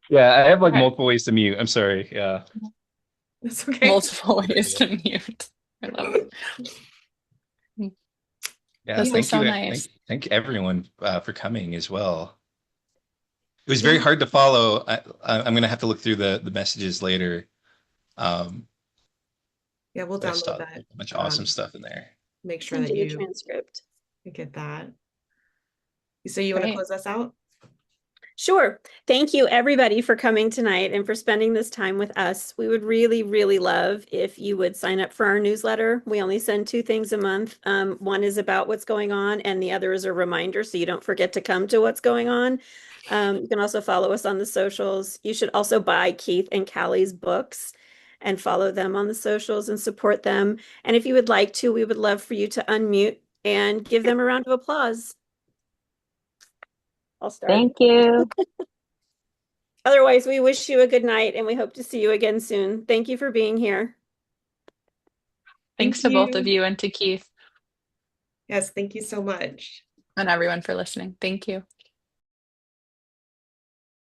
Yeah, I have like Okay. multiple ways to mute. I'm sorry. Yeah. That's okay. Multiple ways to mute. I love it. Yeah, This was thank so you. nice. Thank everyone for coming as well. It was very Yeah. hard to follow. I'm gonna have to look through the messages later. Um, Yeah, we'll but I download saw that. a bunch of awesome stuff in there. Make sure Send that you the you transcript. get that. So you want to Great. close us out? Sure. Thank you, everybody, for coming tonight and for spending this time with us. We would really, really love if you would sign up for our newsletter. We only send 2 things a month. One is about what's going on, and the other is a reminder so you don't forget to come to what's going on. You can also follow us on the socials. You should also buy Keith and Callie's books and follow them on the socials and support them. And if you would like to, we would love for you to unmute and give them a round of applause. I'll start. Thank you. Otherwise, we wish you a good night and we hope to see you again soon. Thank you for being here. Thanks Thank to both of you. you and to Keith Yes, thank you so much. and everyone for listening. Thank you.